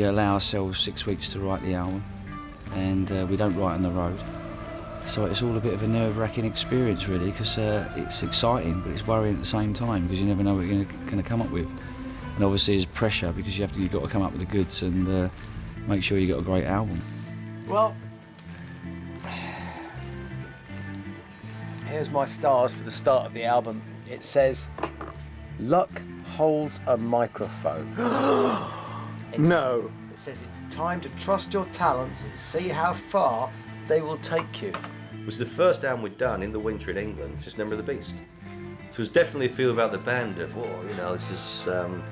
we allow ourselves 6 weeks to write the album, and we don't write on the road. So it's all a bit of a nerve-wracking experience, really, because it's exciting, but it's worrying at the same time, because you never know what you're going to come up with. And obviously there's pressure, because you've got to come up with the goods and make sure you've got a great album. Well, here's my stars for the start of the album. It says, "Luck holds a microphone." No. It says it's time to trust your talents and see how far they will take you. It was the first album we'd done in the winter in England since Number of the Beast. So it was definitely a feel about the band of, oh, you know, this is going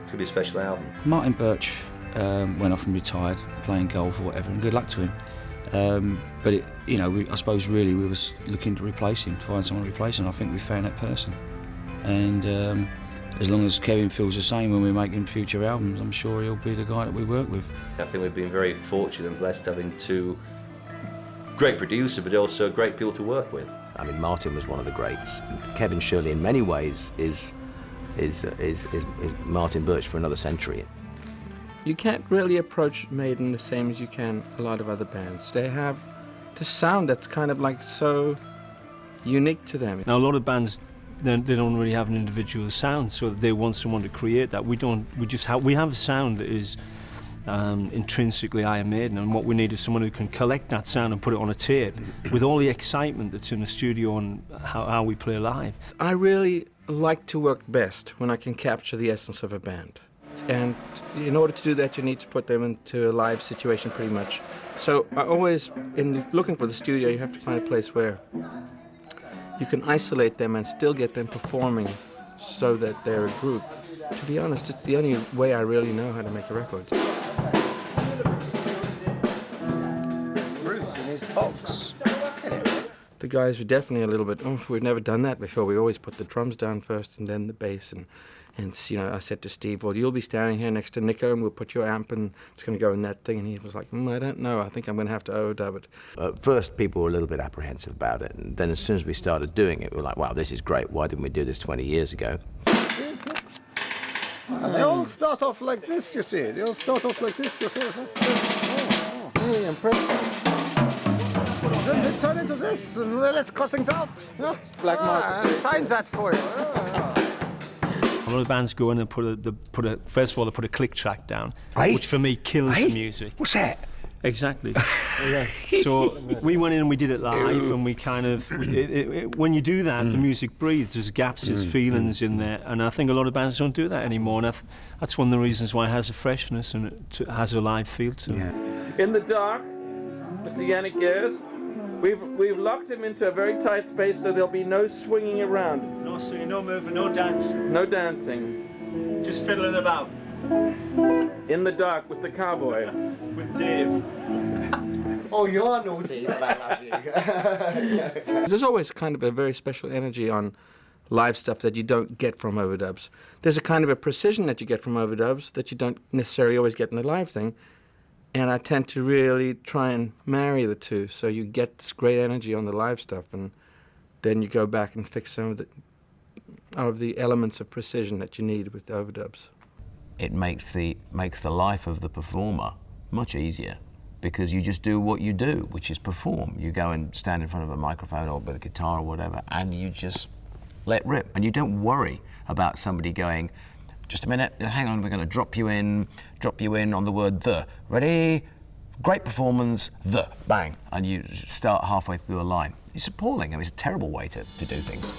to be a special album. Martin Birch went off and retired, playing golf or whatever, and good luck to him. But I suppose really we was looking to replace him, to find someone to replace him. I think we found that person. And as long as Kevin feels the same when we're making future albums, I'm sure he'll be the guy that we work with. I think we've been very fortunate and blessed having two great producers, but also great people to work with. I mean, Martin was one of the greats. Kevin Shirley, in many ways, is Martin Birch for another century. You can't really approach Maiden the same as you can a lot of other bands. They have this sound that's kind of like so unique to them. Now, a lot of bands, they don't really have an individual sound, so they want someone to create that. We don't. We have a sound that is intrinsically Iron Maiden, and what we need is someone who can collect that sound and put it on a tape with all the excitement that's in the studio and how we play live. I really like to work best when I can capture the essence of a band. And in order to do that, you need to put them into a live situation pretty much. So I always, in looking for the studio, you have to find a place where you can isolate them and still get them performing so that they're a group. To be honest, it's the only way I really know how to make a record. Bruce in his box. The guys were definitely a little bit, we've never done that before. We always put the drums down first and then the bass. And I said to Steve, well, you'll be standing here next to Nico and we'll put your amp and it's going to go in that thing. And he was like, I don't know, I think I'm going to have to overdub it. At first, people were a little bit apprehensive about it. And then as soon as we started doing it, we were like, wow, this is great. Why didn't we do this 20 years ago? They all start off like this, you see. They all start off like this, you see. Really impressive. Then they turn into this, and let's cross things out. Yeah. Black market. Sign that for you. A lot of bands go in and first of all, they put a click track down, which for me kills the music. What's that? Exactly. Yeah. So we went in and we did it live, and we kind of, when you do that, the music breathes. There's gaps, there's feelings in there, and I think a lot of bands don't do that anymore. And that's one of the reasons why it has a freshness and it has a live feel to it. Yeah. In the dark, Mr. Yannick Gers, we've locked him into a very tight space, so there'll be no swinging around. No swinging, no moving, no dancing. No dancing. Just fiddling about. In the dark with the cowboy. With Dave. Oh, you're naughty, but I love you. There's always kind of a very special energy on live stuff that you don't get from overdubs. There's a kind of a precision that you get from overdubs that you don't necessarily always get in the live thing. And I tend to really try and marry the two, so you get this great energy on the live stuff, and then you go back and fix some of the elements of precision that you need with the overdubs. It makes the life of the performer much easier, because you just do what you do, which is perform. You go and stand in front of a microphone or with a guitar or whatever, and you just let rip. And you don't worry about somebody going, just a minute, hang on, we're going to drop you in on the word the. Ready? Great performance, the. Bang. And you start halfway through a line. It's appalling. I mean, it's a terrible way to do things.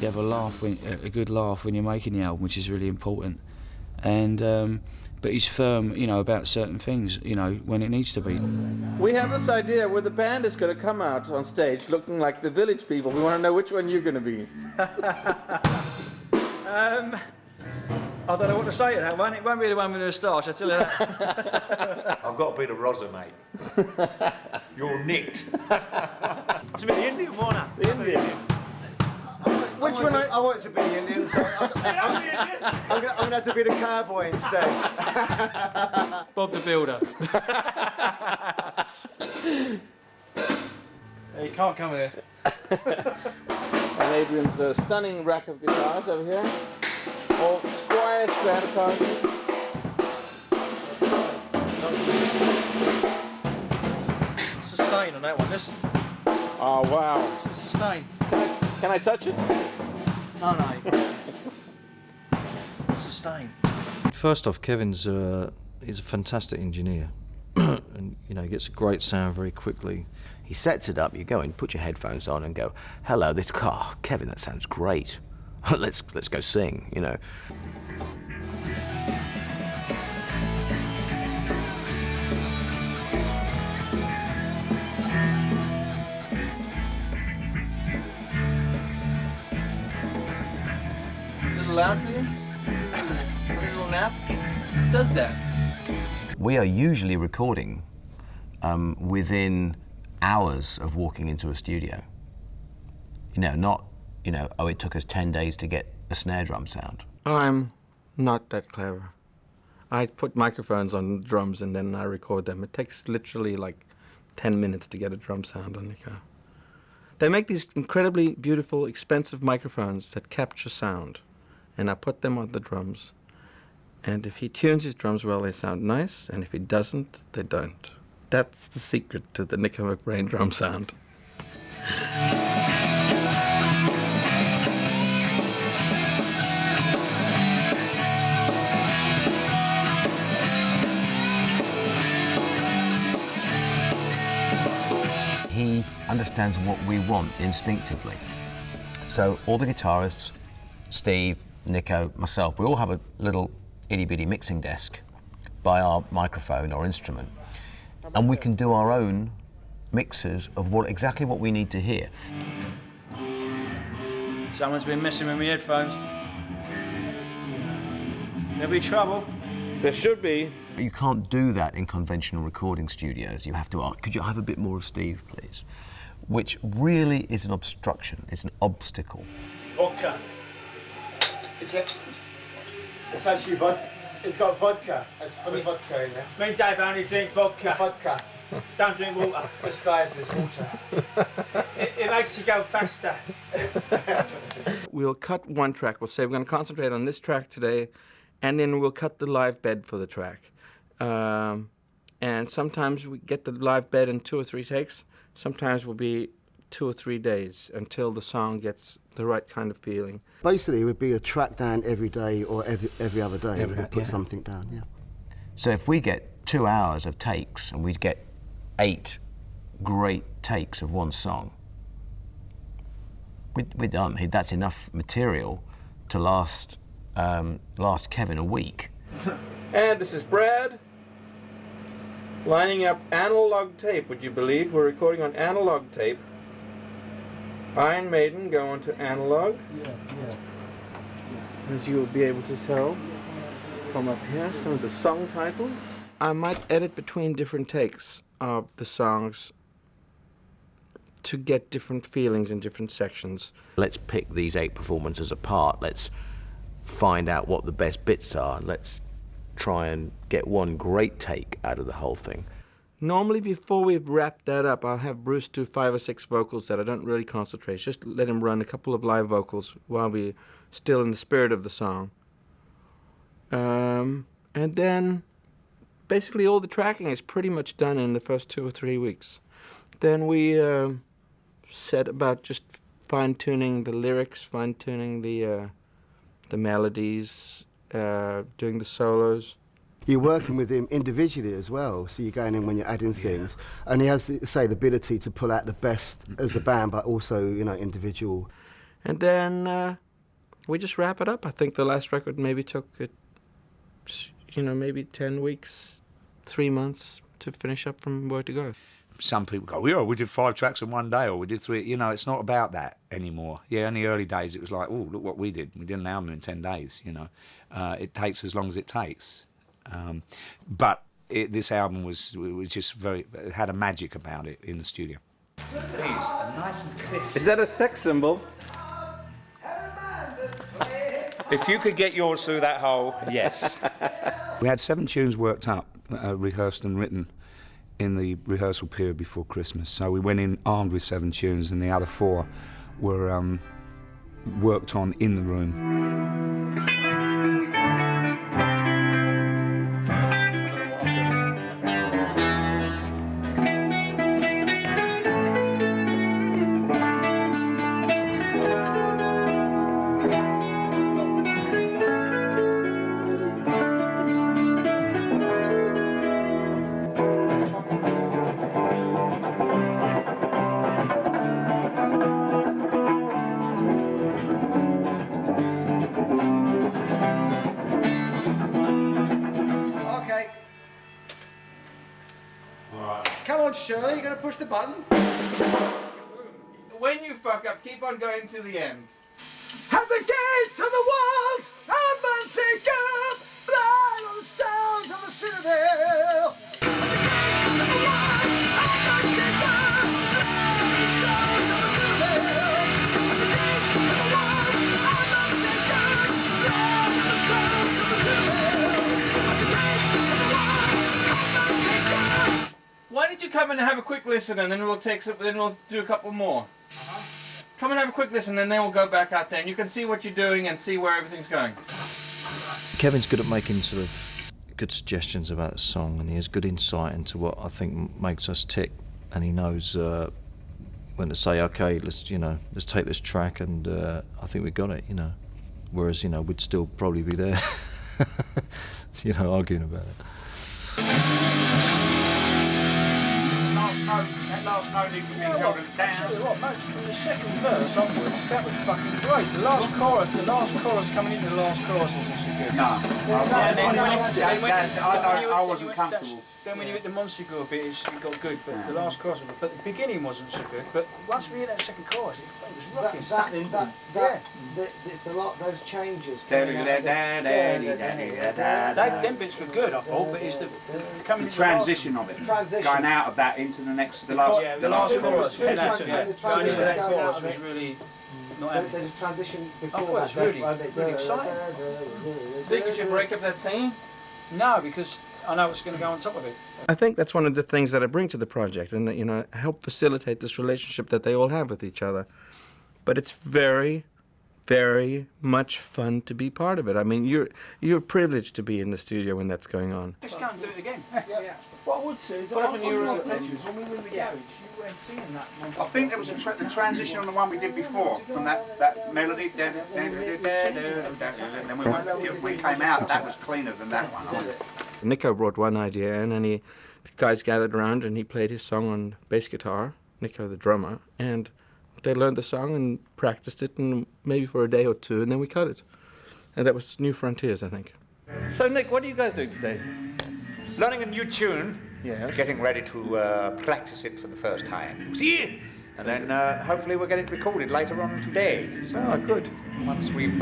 You have a good laugh when you're making the album, which is really important. And but he's firm, about certain things, when it needs to be. We have this idea where the band is going to come out on stage looking like the Village People. We want to know which one you're going to be. I don't know what to say to that one. It won't be the one with the moustache, I tell you that. I've got to be the Rosa, mate. You're nicked. I have to be the Indian, won't I? The Indian. Which one? I want to be Indian, so I'm going to have to be the cowboy instead. Bob the Builder. Hey, you can't come here. And Adrian's stunning rack of guitars over here. All Squire Stratocaster. Sustain on that one. Listen. Oh wow! It's a sustain. Can I touch it? No. Sustain. First off, Kevin's is a fantastic engineer, and you know he gets a great sound very quickly. He sets it up. You go in, put your headphones on, and go, "Hello, this car, Kevin. That sounds great. let's go sing." You know. A little loud for you? A little nap? Does that? We are usually recording within hours of walking into a studio. You know, not, you know, oh, it took us 10 days to get a snare drum sound. I'm not that clever. I put microphones on drums and then I record them. It takes literally like 10 minutes to get a drum sound on the car. They make these incredibly beautiful, expensive microphones that capture sound. And I put them on the drums. And if he tunes his drums well, they sound nice. And if he doesn't, they don't. That's the secret to the Nico McBrain drum sound. He understands what we want instinctively. So all the guitarists, Steve, Nico, myself, we all have a little itty-bitty mixing desk by our microphone or instrument, and we can do our own mixes of exactly what we need to hear. Someone's been messing with my headphones. There'll be trouble. There should be. You can't do that in conventional recording studios. You have to ask, could you have a bit more of Steve, please? Which really is an obstruction, it's an obstacle. Vodka. It's actually vodka. It's got vodka. It's full of vodka in there. Me and Dave only drink vodka. Vodka. Don't drink water. Disguised as water. It makes you go faster. We'll cut one track. We'll say we're going to concentrate on this track today, and then we'll cut the live bed for the track. And sometimes we get the live bed in 2 or 3 takes. Sometimes we'll be 2 or 3 days until the song gets the right kind of feeling. Basically, it would be a track down every day or every other day. We'd put something down, yeah. So if we get 2 hours of takes and we get 8 great takes of one song, we're done. That's enough material to last Kevin a week. And this is Brad lining up analog tape. Would you believe we're recording on analog tape? Iron Maiden going to analog. As you'll be able to tell from up here, some of the song titles. I might edit between different takes of the songs to get different feelings in different sections. Let's pick these 8 performances apart. Let's find out what the best bits are. Let's try and get one great take out of the whole thing. Normally, before we've wrapped that up, I'll have Bruce do 5 or 6 vocals that I don't really concentrate. Just let him run a couple of live vocals while we're still in the spirit of the song. And then, basically, all the tracking is pretty much done in the first 2 or 3 weeks. Then we set about just fine-tuning the lyrics, fine-tuning the melodies, doing the solos. You're working with him individually as well, so you're going in when you're adding things, and he has, say, the ability to pull out the best as a band, but also, you know, individual. And then we just wrap it up. I think the last record maybe took, maybe 10 weeks, 3 months to finish up from where to go. Some people go, yeah, we did 5 tracks in one day, or we did 3. You know, it's not about that anymore. Yeah, in the early days, it was like, oh, look what we did. We did an album in 10 days, you know. It takes as long as it takes. But this album was just it had a magic about it in the studio. These are nice and crisp. Is that a sex symbol? If you could get yours through that hole, yes. We had 7 tunes worked up, rehearsed and written in the rehearsal period before Christmas. So we went in armed with 7 tunes, and the other 4 were worked on in the room. Come on, Shirley, you're going to push the button? When you fuck up, keep on going to the end. Have the gates of the walls of Manseca lie on the stones of the citadel. Why don't you come in and have a quick listen, and then we'll do a couple more. Come and have a quick listen, and then we'll go back out there, and you can see what you're doing and see where everything's going. Kevin's good at making sort of good suggestions about the song, and he has good insight into what I think makes us tick, and he knows when to say, okay, let's take this track, and I think we got it, Whereas, we'd still probably be there, arguing about it. That last note needs to be held down. I tell you what, mate, from the second verse onwards, that was fucking great. The last chorus coming into the last chorus wasn't so good. No. I wasn't comfortable. Then when you hit the Monster bit, it got good, but the last chorus, but the beginning wasn't so good. But once we hit that second chorus, it was rocking. It's those changes. Them bits were good, I thought, but it's the transition of it, going out of that into the next, the last chorus. The next chorus was really. There's a transition before. I thought it was really exciting. Think you should break up that singing? No, because I know what's going to go on top of it. I think that's one of the things that I bring to the project, and help facilitate this relationship that they all have with each other. But it's very, very much fun to be part of it. I mean, you're privileged to be in the studio when that's going on. Just go and do it again. Yeah. What I would say is, when we were in the garage, you weren't seeing that. I think there was the transition on the one we did before, from that melody, and then when we came out, that was cleaner than that one. Nico brought one idea in, and the guys gathered around, and he played his song on bass guitar, Nico the drummer, and they learned the song and practiced it, and maybe for a day or two, and then we cut it. And that was New Frontiers, I think. So, Nick, what are you guys doing today? Learning a new tune, getting ready to practice it for the first time. See? And then hopefully we'll get it recorded later on today. So good. Once we've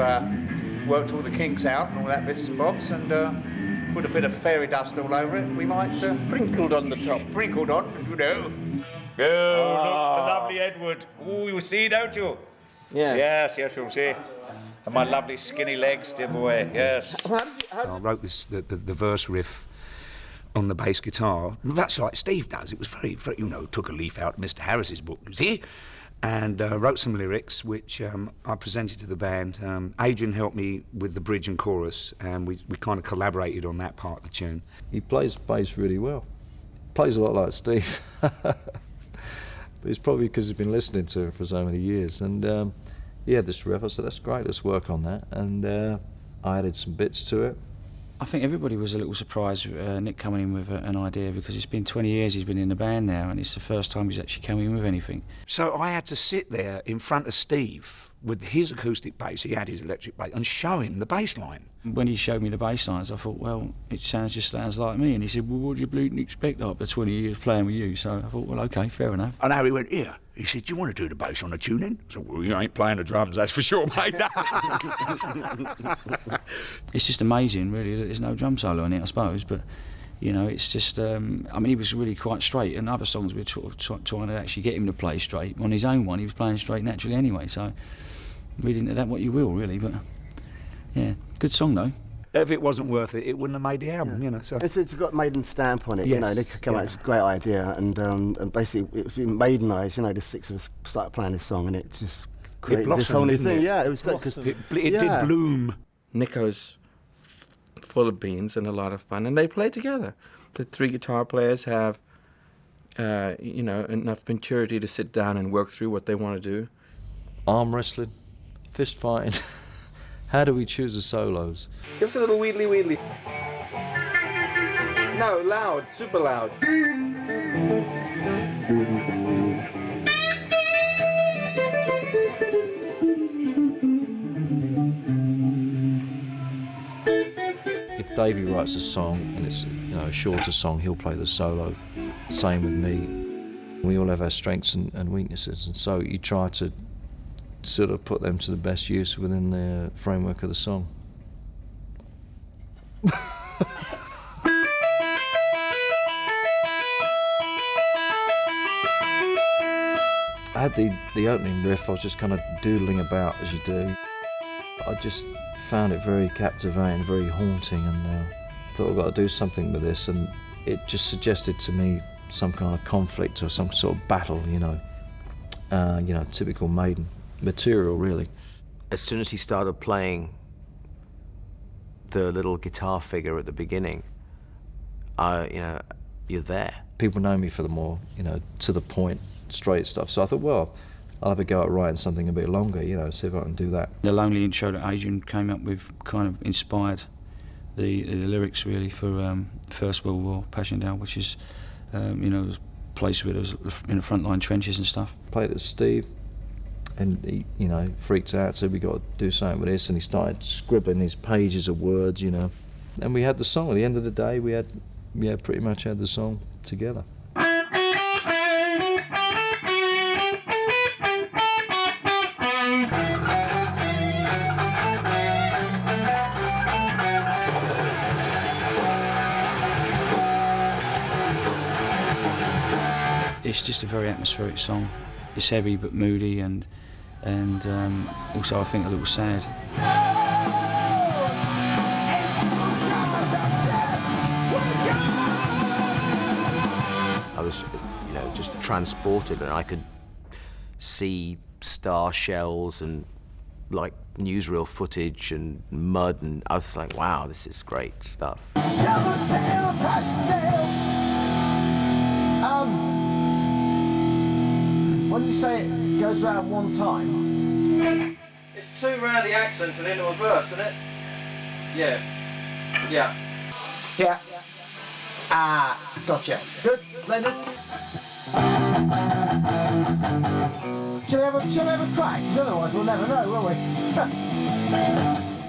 worked all the kinks out and all that bits and bobs, and put a bit of fairy dust all over it, we might... sprinkled on the top. Sprinkled on, Oh, look, the lovely Edward. Oh, you see, don't you? Yes. Yes, you'll see. And my lovely skinny legs, dear boy, yes. I wrote the verse riff on the bass guitar. That's like Steve does. It was very, very, took a leaf out of Mr. Harris's book, see? And wrote some lyrics, which I presented to the band. Adrian helped me with the bridge and chorus, and we kind of collaborated on that part of the tune. He plays bass really well. Plays a lot like Steve. But it's probably because he's been listening to him for so many years. And he had this riff. I said, that's great, let's work on that. And I added some bits to it. I think everybody was a little surprised, Nick coming in with an idea, because it's been 20 years he's been in the band now, and it's the first time he's actually come in with anything. So I had to sit there in front of Steve with his acoustic bass, he had his electric bass, and show him the bass line. When he showed me the bass lines, I thought, well, it sounds like me. And he said, well, what do you bleeding expect after 20 years playing with you? So I thought, well, OK, fair enough. And Harry went, here. He said, do you want to do the bass on the tune then? I said, well, you ain't playing the drums, that's for sure, mate. It's just amazing, really, that there's no drum solo in it, I suppose. But, it's just, he was really quite straight. And other songs we were trying to actually get him to play straight. On his own one, he was playing straight naturally anyway. So read into that what you will, really. But, yeah, good song, though. If it wasn't worth it, it wouldn't have made the album, so. It's got Maiden stamp on it, Yes. They come out, it's a great idea, and basically it was Maidenised, the six of us started playing this song, and it just created this whole new thing. Yeah, it was great because It did bloom. Nico's full of beans and a lot of fun, and they play together. The three guitar players have, enough maturity to sit down and work through what they want to do. Arm wrestling, fist fighting. How do we choose the solos? Give us a little wheedly wheedly. No, loud, super loud. If Davey writes a song and it's a shorter song, he'll play the solo. Same with me. We all have our strengths and weaknesses, and so you try to sort of put them to the best use within the framework of the song. I had the opening riff. I was just kind of doodling about as you do. I just found it very captivating, very haunting, and thought I've got to do something with this. And it just suggested to me some kind of conflict or some sort of battle, typical Maiden material, really. As soon as he started playing the little guitar figure at the beginning, you're there. People know me for the more, to the point, straight stuff. So I thought, well, I'll have a go at writing something a bit longer, see if I can do that. The lonely intro that Adrian came up with kind of inspired the lyrics really for First World War, Passchendaele, which is, was a place where there was in the front line trenches and stuff. Played it to Steve, and he, freaked out, said we got to do something with this, and he started scribbling these pages of words, and we had the song. At the end of the day, we pretty much had the song together. It's just a very atmospheric song. It's heavy but moody, and also I think a little sad. I was, just transported, and I could see star shells and like newsreel footage and mud, and I was like, wow, this is great stuff. When you say it goes round one time, it's two round the accents and into a verse, isn't it? Yeah. Gotcha. Good, splendid. Shall we have a crack? 'Cause otherwise we'll never know, will we?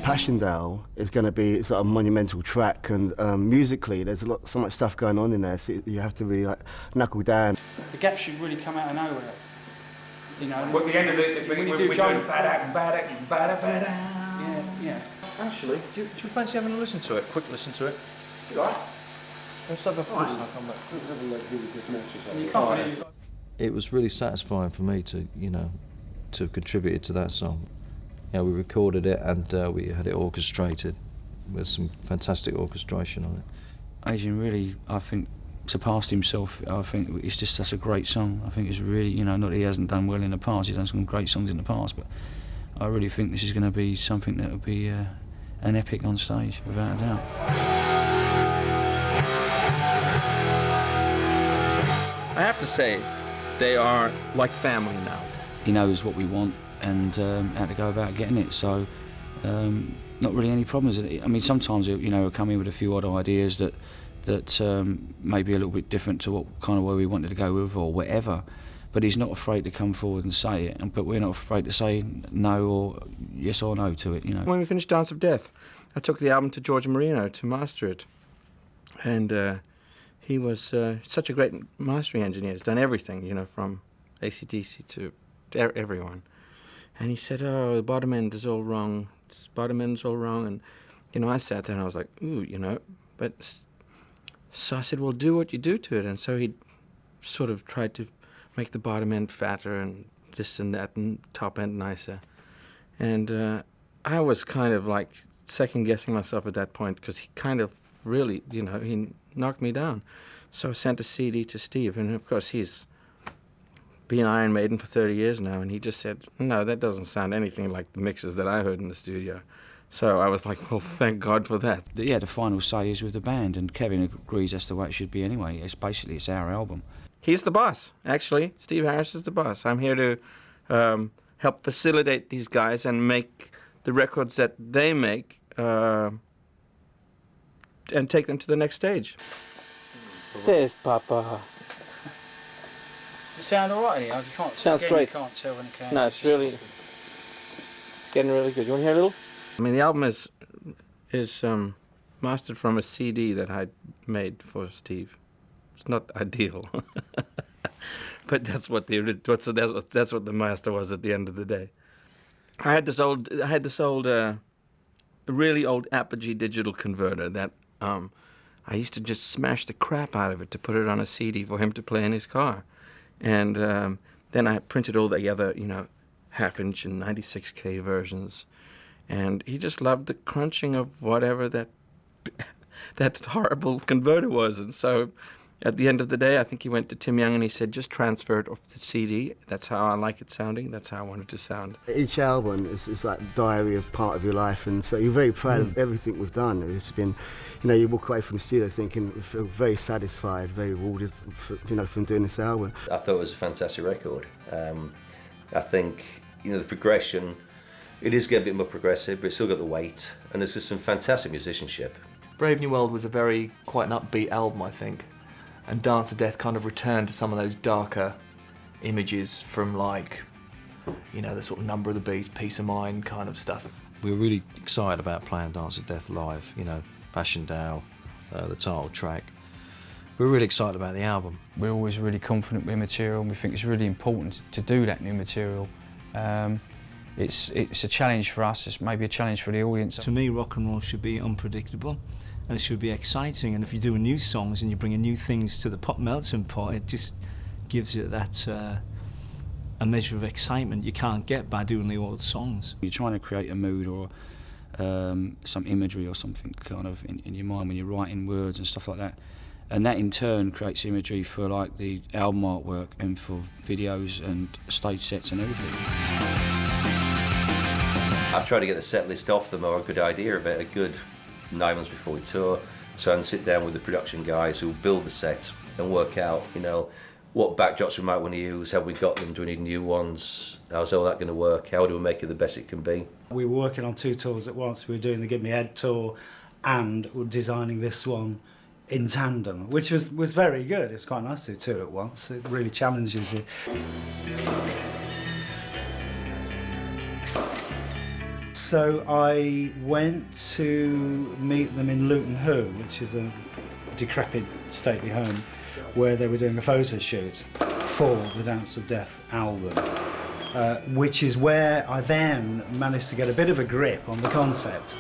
Passchendaele is going to be sort of a monumental track, and musically there's so much stuff going on in there, so you have to really knuckle down. The gaps should really come out of nowhere. Well, at the end of when you do John. Yeah. Actually, do you fancy having a listen to it? Quick listen to it. Right. Let's have a Right. I'll come back. You can't. It was really satisfying for me to, to have contributed to that song. We recorded it and we had it orchestrated with some fantastic orchestration on it. Adrian really, I think, surpassed himself. I think it's just such a great song. I think it's really, not that he hasn't done well in the past, he's done some great songs in the past, but I really think this is going to be something that will be an epic on stage, without a doubt. I have to say, they are like family now. He knows what we want and how to go about getting it, so not really any problems. I mean, sometimes he'll come in with a few odd ideas that may be a little bit different to what kind of way we wanted to go with or whatever, but he's not afraid to come forward and say it, but we're not afraid to say no or yes or no to it. When we finished Dance of Death, I took the album to George Marino to master it, and he was such a great mastering engineer. He's done everything, from AC/DC to everyone. And he said, "Oh, the bottom end is all wrong. Bottom end's all wrong." And I sat there and I was like, "Ooh, but." So I said, "Well, do what you do to it." And so he sort of tried to make the bottom end fatter and this and that, and top end nicer. And I was kind of like second guessing myself at that point, because he kind of really, he knocked me down. So I sent a CD to Steve, and of course he's been Iron Maiden for 30 years now, and he just said, no, that doesn't sound anything like the mixes that I heard in the studio. So I was like, well, thank God for that. Yeah, the final say is with the band, and Kevin agrees that's the way it should be anyway. It's our album. He's the boss, actually. Steve Harris is the boss. I'm here to help facilitate these guys and make the records that they make and take them to the next stage. There's Papa. Does it sound all right anyhow? You can't. Sounds again, great. You can't tell when it came. No, it's getting really good. You want to hear a little? I mean, the album is mastered from a CD that I made for Steve. It's not ideal, but that's what the master was at the end of the day. I had this old really old Apogee digital converter that I used to just smash the crap out of it to put it on a CD for him to play in his car, and then I printed all the other, half-inch and 96K versions. And he just loved the crunching of whatever that horrible converter was. And so at the end of the day, I think he went to Tim Young and he said, just transfer it off the CD. That's how I like it sounding. That's how I want it to sound. Each album is like a diary of part of your life, and so you're very proud of everything we've done. It's been, you walk away from the studio thinking, feel very satisfied, very rewarded, from doing this album. I thought it was a fantastic record. I think, the progression, it is getting a bit more progressive, but it's still got the weight, and there's just some fantastic musicianship. Brave New World was quite an upbeat album, I think, and Dance of Death kind of returned to some of those darker images from the sort of Number of the Beast, Peace of Mind kind of stuff. We were really excited about playing Dance of Death live, Passion Dow, the title track. We were really excited about the album. We're always really confident with material, and we think it's really important to do that new material. It's a challenge for us, it's maybe a challenge for the audience. To me, rock and roll should be unpredictable, and it should be exciting, and if you're doing new songs and you're bringing new things to the pop melting pot, it just gives you that a measure of excitement you can't get by doing the old songs. You're trying to create a mood or some imagery or something kind of in your mind when you're writing words and stuff like that, and that in turn creates imagery for like the album artwork and for videos and stage sets and everything. I try to get the set list off them, or a good idea of it, a good 9 months before we tour, so I can sit down with the production guys who build the set and work out, what backdrops we might want to use, have we got them, do we need new ones, how's all that going to work, how do we make it the best it can be. We were working on 2 tours at once. We were doing the Give Me Head tour and we're designing this one in tandem, which was very good. It's quite nice to do 2 at once. It really challenges you. So I went to meet them in Luton Hoo, which is a decrepit stately home, where they were doing a photo shoot for the Dance of Death album, which is where I then managed to get a bit of a grip on the concept.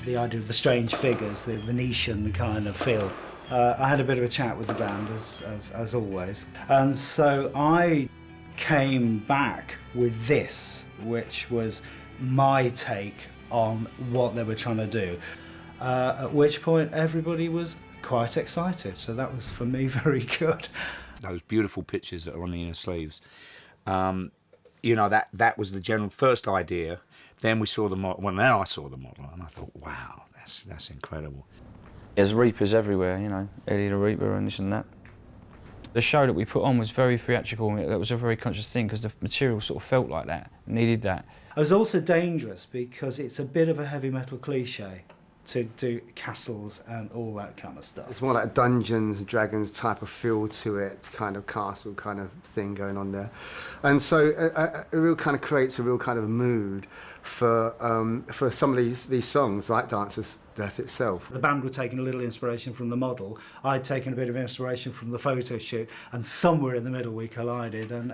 The idea of the strange figures, the Venetian kind of feel. I had a bit of a chat with the band, as always, and so I came back with this, which was my take on what they were trying to do, at which point everybody was quite excited, so that was for me very good. Those beautiful pictures that are on the inner sleeves, that was the general first idea. Then we saw the model, then I saw the model and I thought, wow, that's incredible. There's Reapers everywhere, Eddie the Reaper and this and that. The show that we put on was very theatrical, and that was a very conscious thing because the material sort of felt like that, needed that. It was also dangerous because it's a bit of a heavy metal cliche to do castles and all that kind of stuff. It's more like a Dungeons and Dragons type of feel to it, kind of castle kind of thing going on there. And so it really kind of creates a real kind of mood for some of these songs, like Dance of Death itself. The band were taking a little inspiration from the model. I'd taken a bit of inspiration from the photo shoot, and somewhere in the middle we collided, and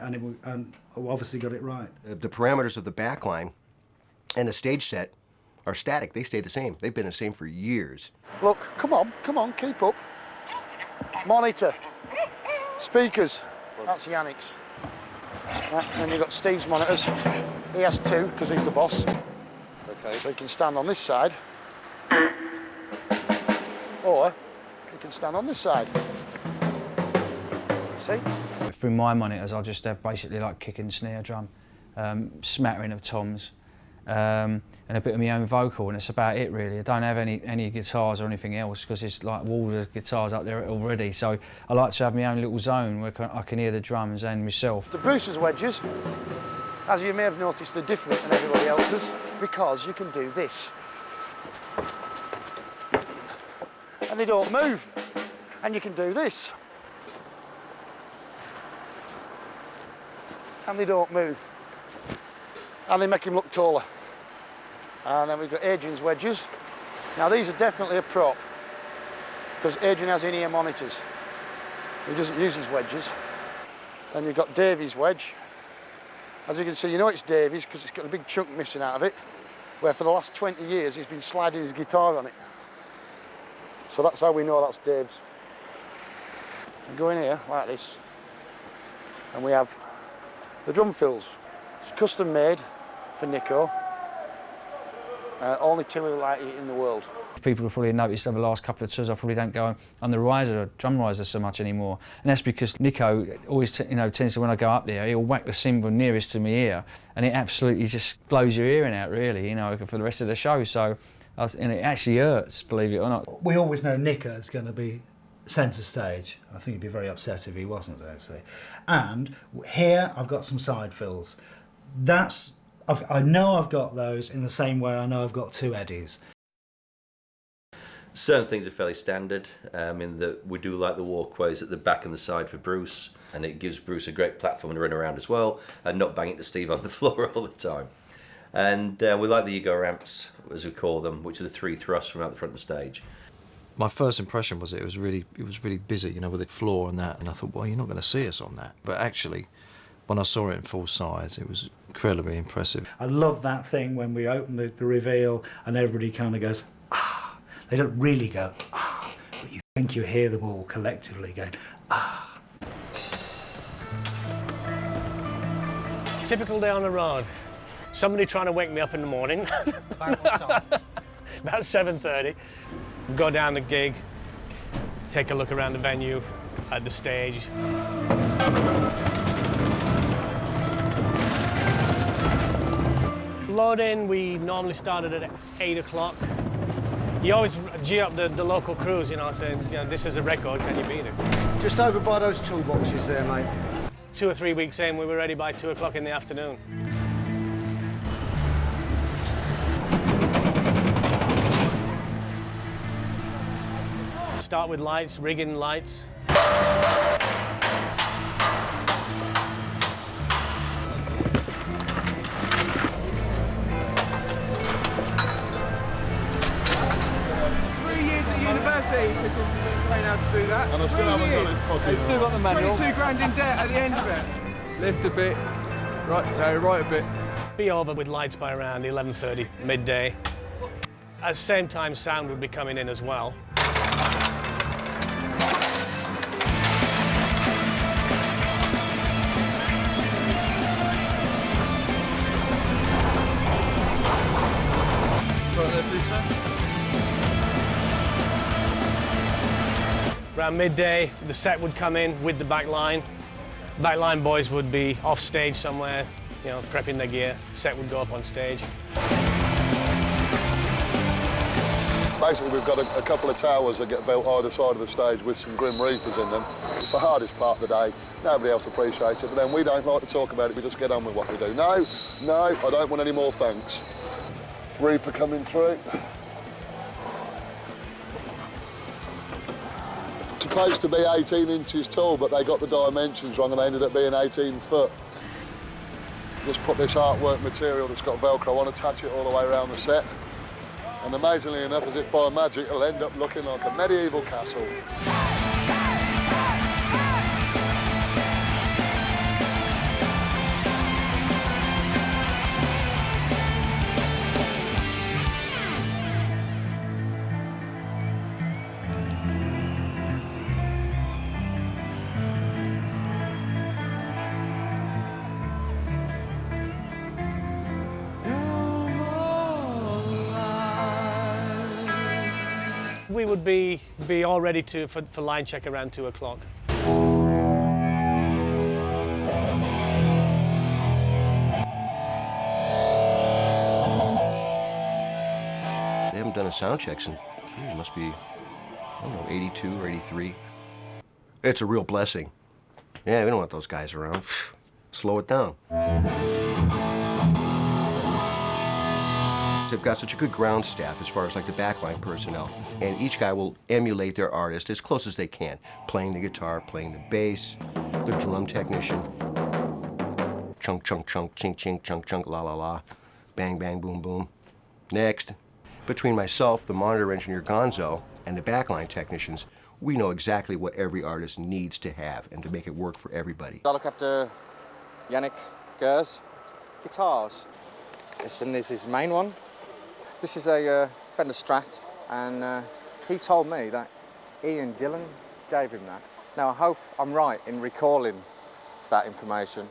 obviously got it right. The parameters of the backline and the stage set are static. They stay the same. They've been the same for years. Look, come on, keep up. Monitor. Speakers. That's Yannick's. Right, and then you've got Steve's monitors. He has 2 because he's the boss. Okay. So he can stand on this side. Or he can stand on this side. see? Through my monitors, I'll just have basically like kick and snare drum, smattering of toms, and a bit of my own vocal, and it's about it really. I don't have any guitars or anything else because there's like walls of guitars up there already. So I like to have my own little zone where I can hear the drums and myself. The Bruce's wedges, as you may have noticed, are different than everybody else's because you can do this. And they don't move. And you can do this. And they don't move. And they make him look taller. And then we've got Adrian's wedges. Now these are definitely a prop because Adrian has in-ear monitors. He doesn't use his wedges. Then you've got Davy's wedge. As you can see, you know it's Davy's because it's got a big chunk missing out of it, where for the last 20 years he's been sliding his guitar on it. So that's how we know that's Dave's. We go in here like this, and we have the drum fills. It's custom made for Nico. Only two like it in the world. People have probably noticed over the last couple of tours I probably don't go on the riser, drum riser so much anymore, and that's because Nico always tends to, when I go up there, he'll whack the cymbal nearest to my ear, and it absolutely just blows your hearing out really, for the rest of the show. So, and it actually hurts, believe it or not. We always know Nico's going to be centre stage. I think he'd be very upset if he wasn't, actually. And here I've got some side fills. I know I've got those in the same way I know I've got two Eddies. Certain things are fairly standard in that we do like the walkways at the back and the side for Bruce, and it gives Bruce a great platform to run around as well and not bang into Steve on the floor all the time. And we like the ego ramps, as we call them, which are the three thrusts from out the front of the stage. My first impression was it was really busy, with the floor and that, and I thought, well, you're not going to see us on that. But actually, when I saw it in full size, it was incredibly impressive. I love that thing when we open the reveal and everybody kind of goes, ah. They don't really go, ah, but you think you hear them all collectively going, ah. Typical day on the road. Somebody trying to wake me up in the morning. About 7:30. Go down the gig, take a look around the venue, at the stage. Loading, we normally started at 8 o'clock. You always G up the local crews, saying, this is a record, can you beat it? Just over by those toolboxes there, mate. 2 or 3 weeks in, we were ready by 2 o'clock in the afternoon. Start with lights, rigging lights. University to learn how to do that. And I still haven't got it fucking. I've still got the manual. 22 grand in debt at the end of it. Lift a bit, right a bit. Be over with lights by around 11:30, midday. At the same time, sound would be coming in as well. Right there, please, sir. Around midday, the set would come in with the back line. Backline boys would be off stage somewhere, prepping their gear. Set would go up on stage. Basically, we've got a couple of towers that get built either side of the stage with some Grim Reapers in them. It's the hardest part of the day. Nobody else appreciates it, but then we don't like to talk about it. We just get on with what we do. No, I don't want any more thanks. Reaper coming through. Supposed to be 18 inches tall, but they got the dimensions wrong and they ended up being 18 foot. Just put this artwork material that's got Velcro on, attach it all the way around the set. And amazingly enough, as if by magic, it'll end up looking like a medieval castle. We would be all ready for line check around 2 o'clock. done a sound check since, it must be, I don't know, 82 or 83. It's a real blessing. Yeah, we don't want those guys around. Slow it down. They've got such a good ground staff as far as like the backline personnel, and each guy will emulate their artist as close as they can, playing the guitar, playing the bass, the drum technician. Chunk, chunk, chunk, chink, chink, chunk, chunk, la, la, la. Bang, bang, boom, boom. Next. Between myself, the monitor engineer Gonzo, and the backline technicians, we know exactly what every artist needs to have and to make it work for everybody. I look after Yannick Gers, guitars. This is his main one. This is a Fender Strat, and he told me that Ian Gillan gave him that. Now I hope I'm right in recalling that information.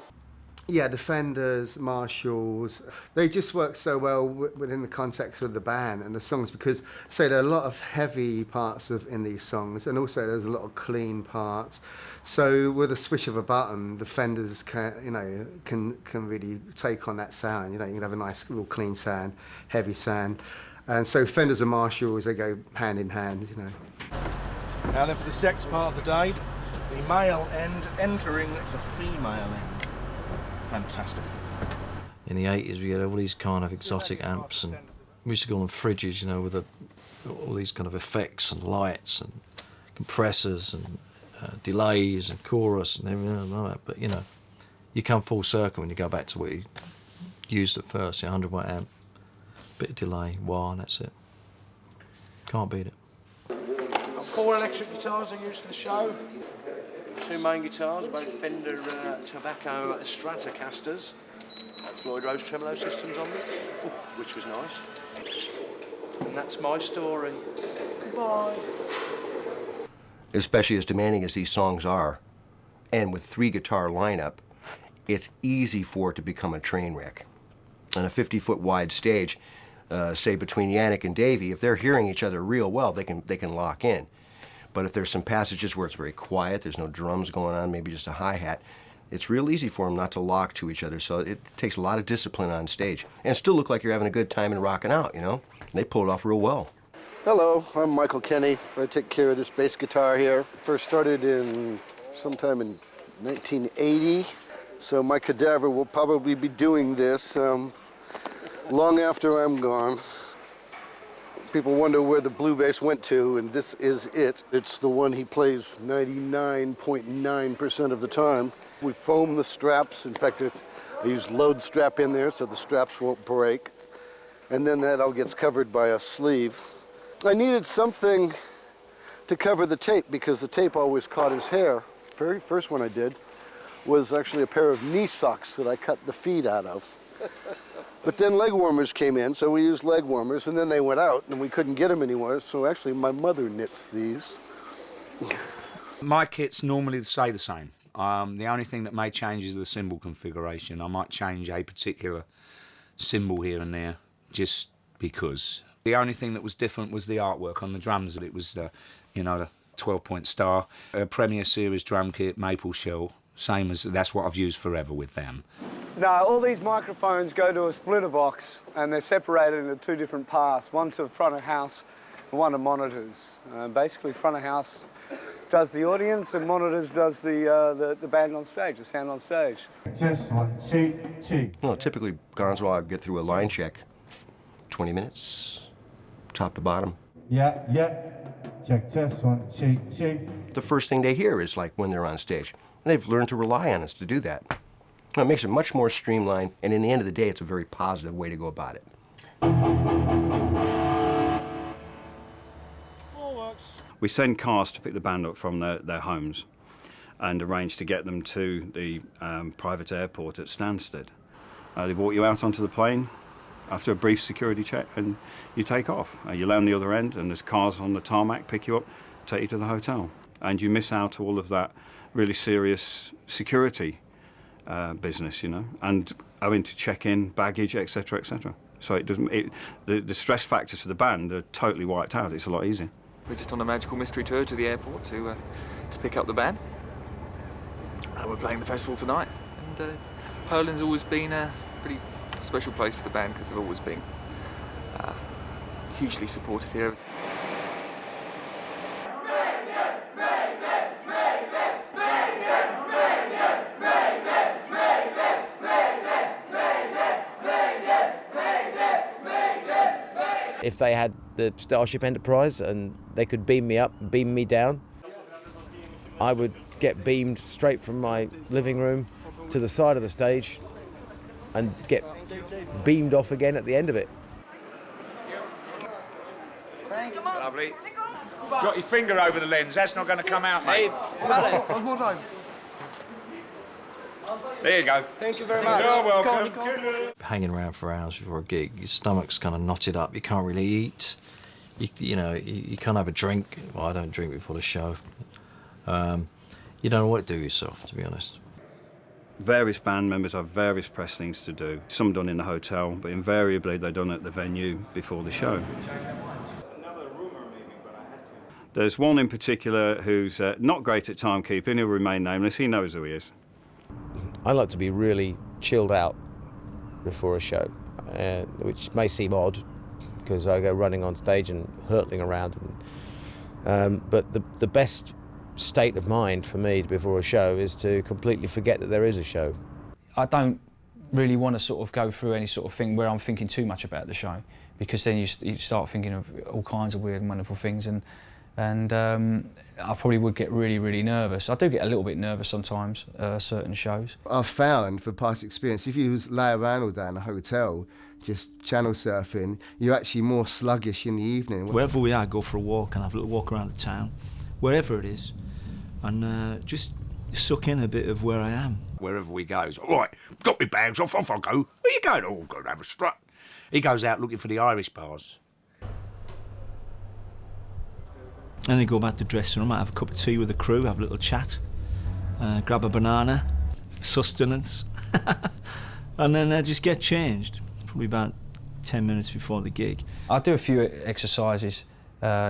Yeah, the Fenders, Marshalls, they just work so well within the context of the band and the songs because, say, there are a lot of heavy parts in these songs, and also there's a lot of clean parts. So with a switch of a button, the Fenders can really take on that sound. You can have a nice, real clean sound, heavy sound, and so Fenders and Marshalls, they go hand in hand. Now then, for the sex part of the day, the male end entering the female end. Fantastic. In the 80s, we had all these kind of exotic amps, and we used to call them fridges, with all these kind of effects and lights and compressors and delays and chorus and everything like that. But, you come full circle when you go back to what you used at first, 100 watt amp, bit of delay, wah, and that's it. Can't beat it. 4 electric guitars are used for the show. 2 main guitars, both Fender Tobacco Stratocasters. Floyd Rose tremolo systems on them, which was nice. And that's my story. Goodbye. Especially as demanding as these songs are, and with 3 guitar lineup, it's easy for it to become a train wreck. On a 50-foot wide stage, say between Yannick and Davey, if they're hearing each other real well, they can lock in. But if there's some passages where it's very quiet, there's no drums going on, maybe just a hi-hat, it's real easy for them not to lock to each other. So it takes a lot of discipline on stage. And still look like you're having a good time and rocking out, They pull it off real well. Hello, I'm Michael Kenny. I take care of this bass guitar here. First started sometime in 1980. So my cadaver will probably be doing this long after I'm gone. People wonder where the blue bass went to, and this is it. It's the one he plays 99.9% of the time. We foam the straps. In fact, I use load strap in there so the straps won't break. And then that all gets covered by a sleeve. I needed something to cover the tape because the tape always caught his hair. Very first one I did was actually a pair of knee socks that I cut the feet out of. But then leg warmers came in, so we used leg warmers, and then they went out, and we couldn't get them anymore, so actually my mother knits these. My kits normally stay the same. The only thing that may change is the cymbal configuration. I might change a particular cymbal here and there, just because. The only thing that was different was the artwork on the drums. It was the 12-point star, a Premier Series drum kit, maple shell, same as, that's what I've used forever with them. No, all these microphones go to a splitter box and they're separated into 2 different parts, one to front of house and one to monitors. Basically, front of house does the audience and monitors does the band on stage, the sound on stage. Test 1, 2, 2. Well, typically, Gonzo, I'll get through a line check, 20 minutes, top to bottom. Yeah. Check test 1, 2, 2. The first thing they hear is like when they're on stage. And they've learned to rely on us to do that. It makes it much more streamlined, and in the end of the day, it's a very positive way to go about it. We send cars to pick the band up from their homes and arrange to get them to the private airport at Stansted. They walk you out onto the plane after a brief security check, and you take off. You land the other end, and there's cars on the tarmac, pick you up, take you to the hotel. And you miss out all of that really serious security business, and having to check in baggage, etc., etc. So it doesn't. The stress factors for the band are totally wiped out. It's a lot easier. We're just on a magical mystery tour to the airport to pick up the band. We're playing the festival tonight, and Poland's always been a pretty special place for the band because they've always been hugely supported here. If they had the Starship Enterprise and they could beam me up, beam me down, I would get beamed straight from my living room to the side of the stage and get beamed off again at the end of it. Lovely. Got your finger over the lens, that's not going to come out, mate. One more time. There you go. Thank you very much. You're welcome. Hanging around for hours before a gig, your stomach's kind of knotted up, you can't really eat. You can't have a drink. Well, I don't drink before the show. You don't know what to do yourself, to be honest. Various band members have various press things to do. Some done in the hotel, but invariably they're done at the venue before the show. There's one in particular who's not great at timekeeping. He'll remain nameless. He knows who he is. I like to be really chilled out before a show, which may seem odd because I go running on stage and hurtling around. But the best state of mind for me before a show is to completely forget that there is a show. I don't really want to sort of go through any sort of thing where I'm thinking too much about the show, because then you start thinking of all kinds of weird and wonderful things, and I probably would get really, really nervous. I do get a little bit nervous sometimes, certain shows. I've found, for past experience, if you lay around all day in a hotel, just channel surfing, you're actually more sluggish in the evening. Wherever we are, go for a walk and have a little walk around the town, wherever it is, and just suck in a bit of where I am. Wherever we go, he's all right, got my bags off I go. Where you going? Oh, go and have a strut. He goes out looking for the Irish bars. And then go back to the dressing room, have a cup of tea with the crew, have a little chat, grab a banana, sustenance, and then just get changed, probably about 10 minutes before the gig. I do a few exercises,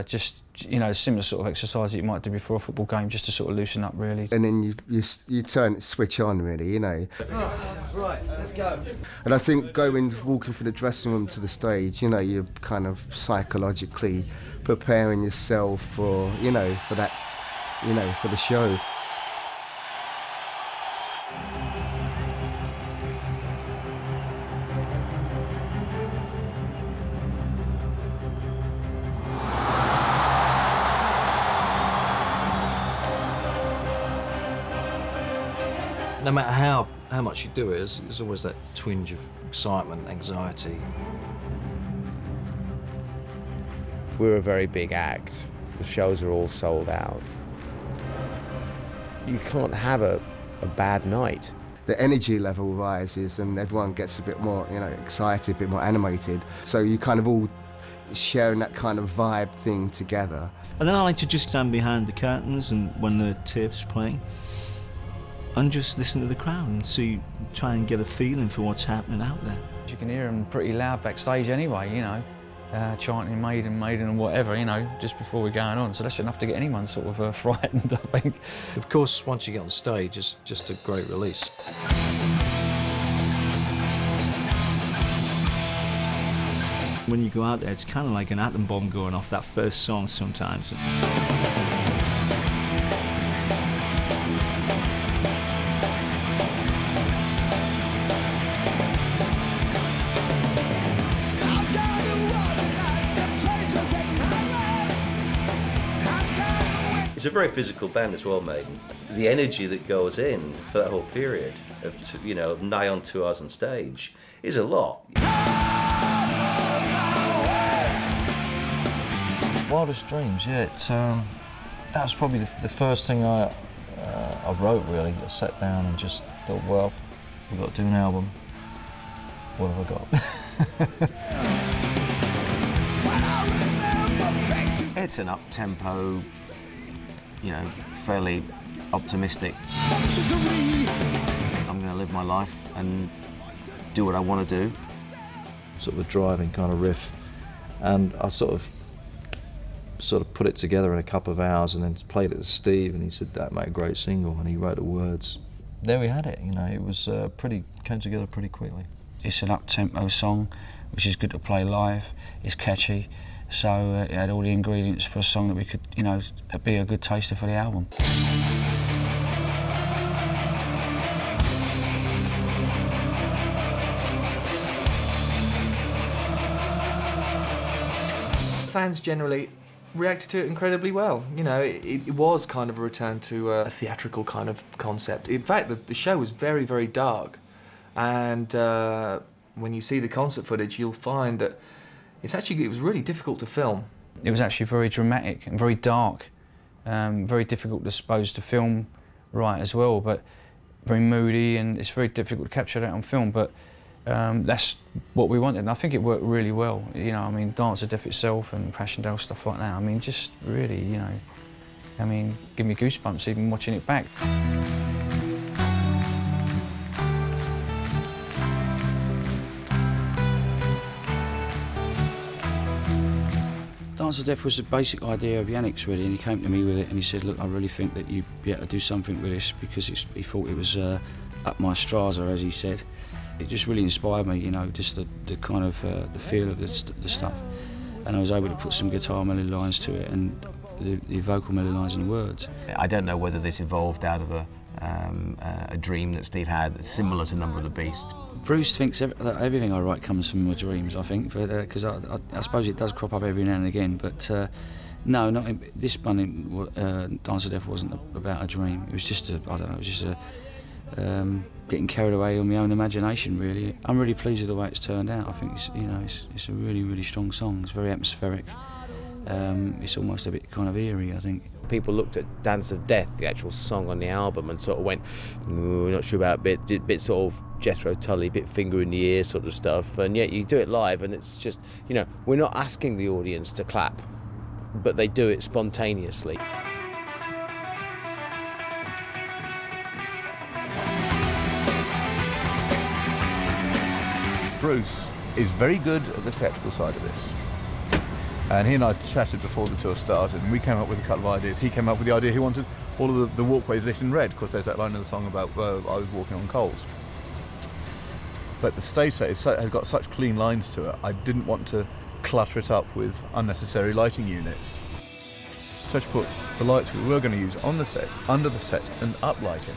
just, similar sort of exercise that you might do before a football game, just to sort of loosen up, really. And then you switch on, really, Right, let's go. And I think walking from the dressing room to the stage, you're kind of psychologically preparing yourself for, for that, for the show. No matter how much you do it, there's always that twinge of excitement, anxiety. We're a very big act. The shows are all sold out. You can't have a bad night. The energy level rises and everyone gets a bit more, excited, a bit more animated. So you kind of all sharing that kind of vibe thing together. And then I like to just stand behind the curtains and when the tape's playing, and just listen to the crowd and try and get a feeling for what's happening out there. You can hear them pretty loud backstage anyway, chanting Maiden, Maiden and whatever, just before we're going on. So that's enough to get anyone sort of frightened, I think. Of course, once you get on stage, it's just a great release. When you go out there, it's kind of like an atom bomb going off, that first song sometimes. It's a very physical band as well, Maiden. The energy that goes in for that whole period of nigh on 2 hours on stage is a lot. Wildest Dreams, yeah. That was probably the first thing I wrote, really. I sat down and just thought, well, we've got to do an album. What have I got? It's an up-tempo, fairly optimistic. I'm going to live my life and do what I want to do. Sort of a driving kind of riff, and I sort of put it together in a couple of hours and then played it to Steve, and he said that made a great single, and he wrote the words. There we had it. It was came together pretty quickly. It's an up-tempo song, which is good to play live. It's catchy, So it had all the ingredients for a song that we could, you know, be a good taster for the album. Fans generally reacted to it incredibly well. You know, it was kind of a return to a theatrical kind of concept. In fact, the show was very, very dark. And when you see the concert footage, you'll find that it was really difficult to film. It was actually very dramatic and very dark, very difficult, I suppose, to film right as well, but very moody, and it's very difficult to capture that on film, but that's what we wanted, and I think it worked really well. You know, I mean, Dance of Death itself and Passchendaele, stuff like that, I mean, just really, you know, I mean, give me goosebumps even watching it back. Dance of Death was the basic idea of Yannick's really, and he came to me with it and he said, look, I really think that you'd be able to do something with this, because he thought it was up my Strasser, as he said. It just really inspired me, you know, just the kind of the feel of the stuff. And I was able to put some guitar melody lines to it and the vocal melody lines and the words. I don't know whether this evolved out of a dream that Steve had that's similar to Number of the Beast. Bruce thinks that everything I write comes from my dreams, I think, because I suppose it does crop up every now and again, but no, not in, this one, Dance of Death wasn't about a dream. It was just I don't know, it was just getting carried away on my own imagination, really. I'm really pleased with the way it's turned out. I think it's a really, really strong song. It's very atmospheric. It's almost a bit kind of eerie, I think. People looked at Dance of Death, the actual song on the album, and sort of went, we're not sure about a bit sort of Jethro Tully, bit finger in the ear sort of stuff, and yet you do it live and it's just, you know, we're not asking the audience to clap, but they do it spontaneously. Bruce is very good at the theatrical side of this. And he and I chatted before the tour started, and we came up with a couple of ideas. He came up with the idea he wanted all of the walkways lit in red, because there's that line in the song about I was walking on coals. But the stage set has got such clean lines to it, I didn't want to clutter it up with unnecessary lighting units. So I just put the lights we were going to use on the set, under the set, and up lighting.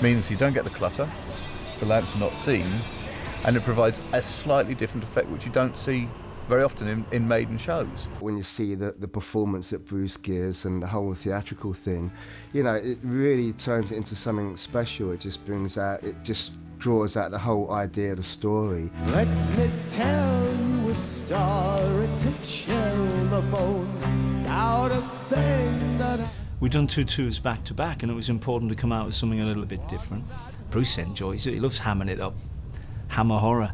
Means you don't get the clutter, the lamps are not seen, and it provides a slightly different effect which you don't see very often in Maiden shows. When you see the performance that Bruce gives and the whole theatrical thing, you know, it really turns it into something special. It just draws out the whole idea of the story. Let me tell you a story to chill the bones out of thing that We've done 2 tours back to back, and it was important to come out with something a little bit different. Bruce enjoys it, he loves hammering it up. Hammer horror.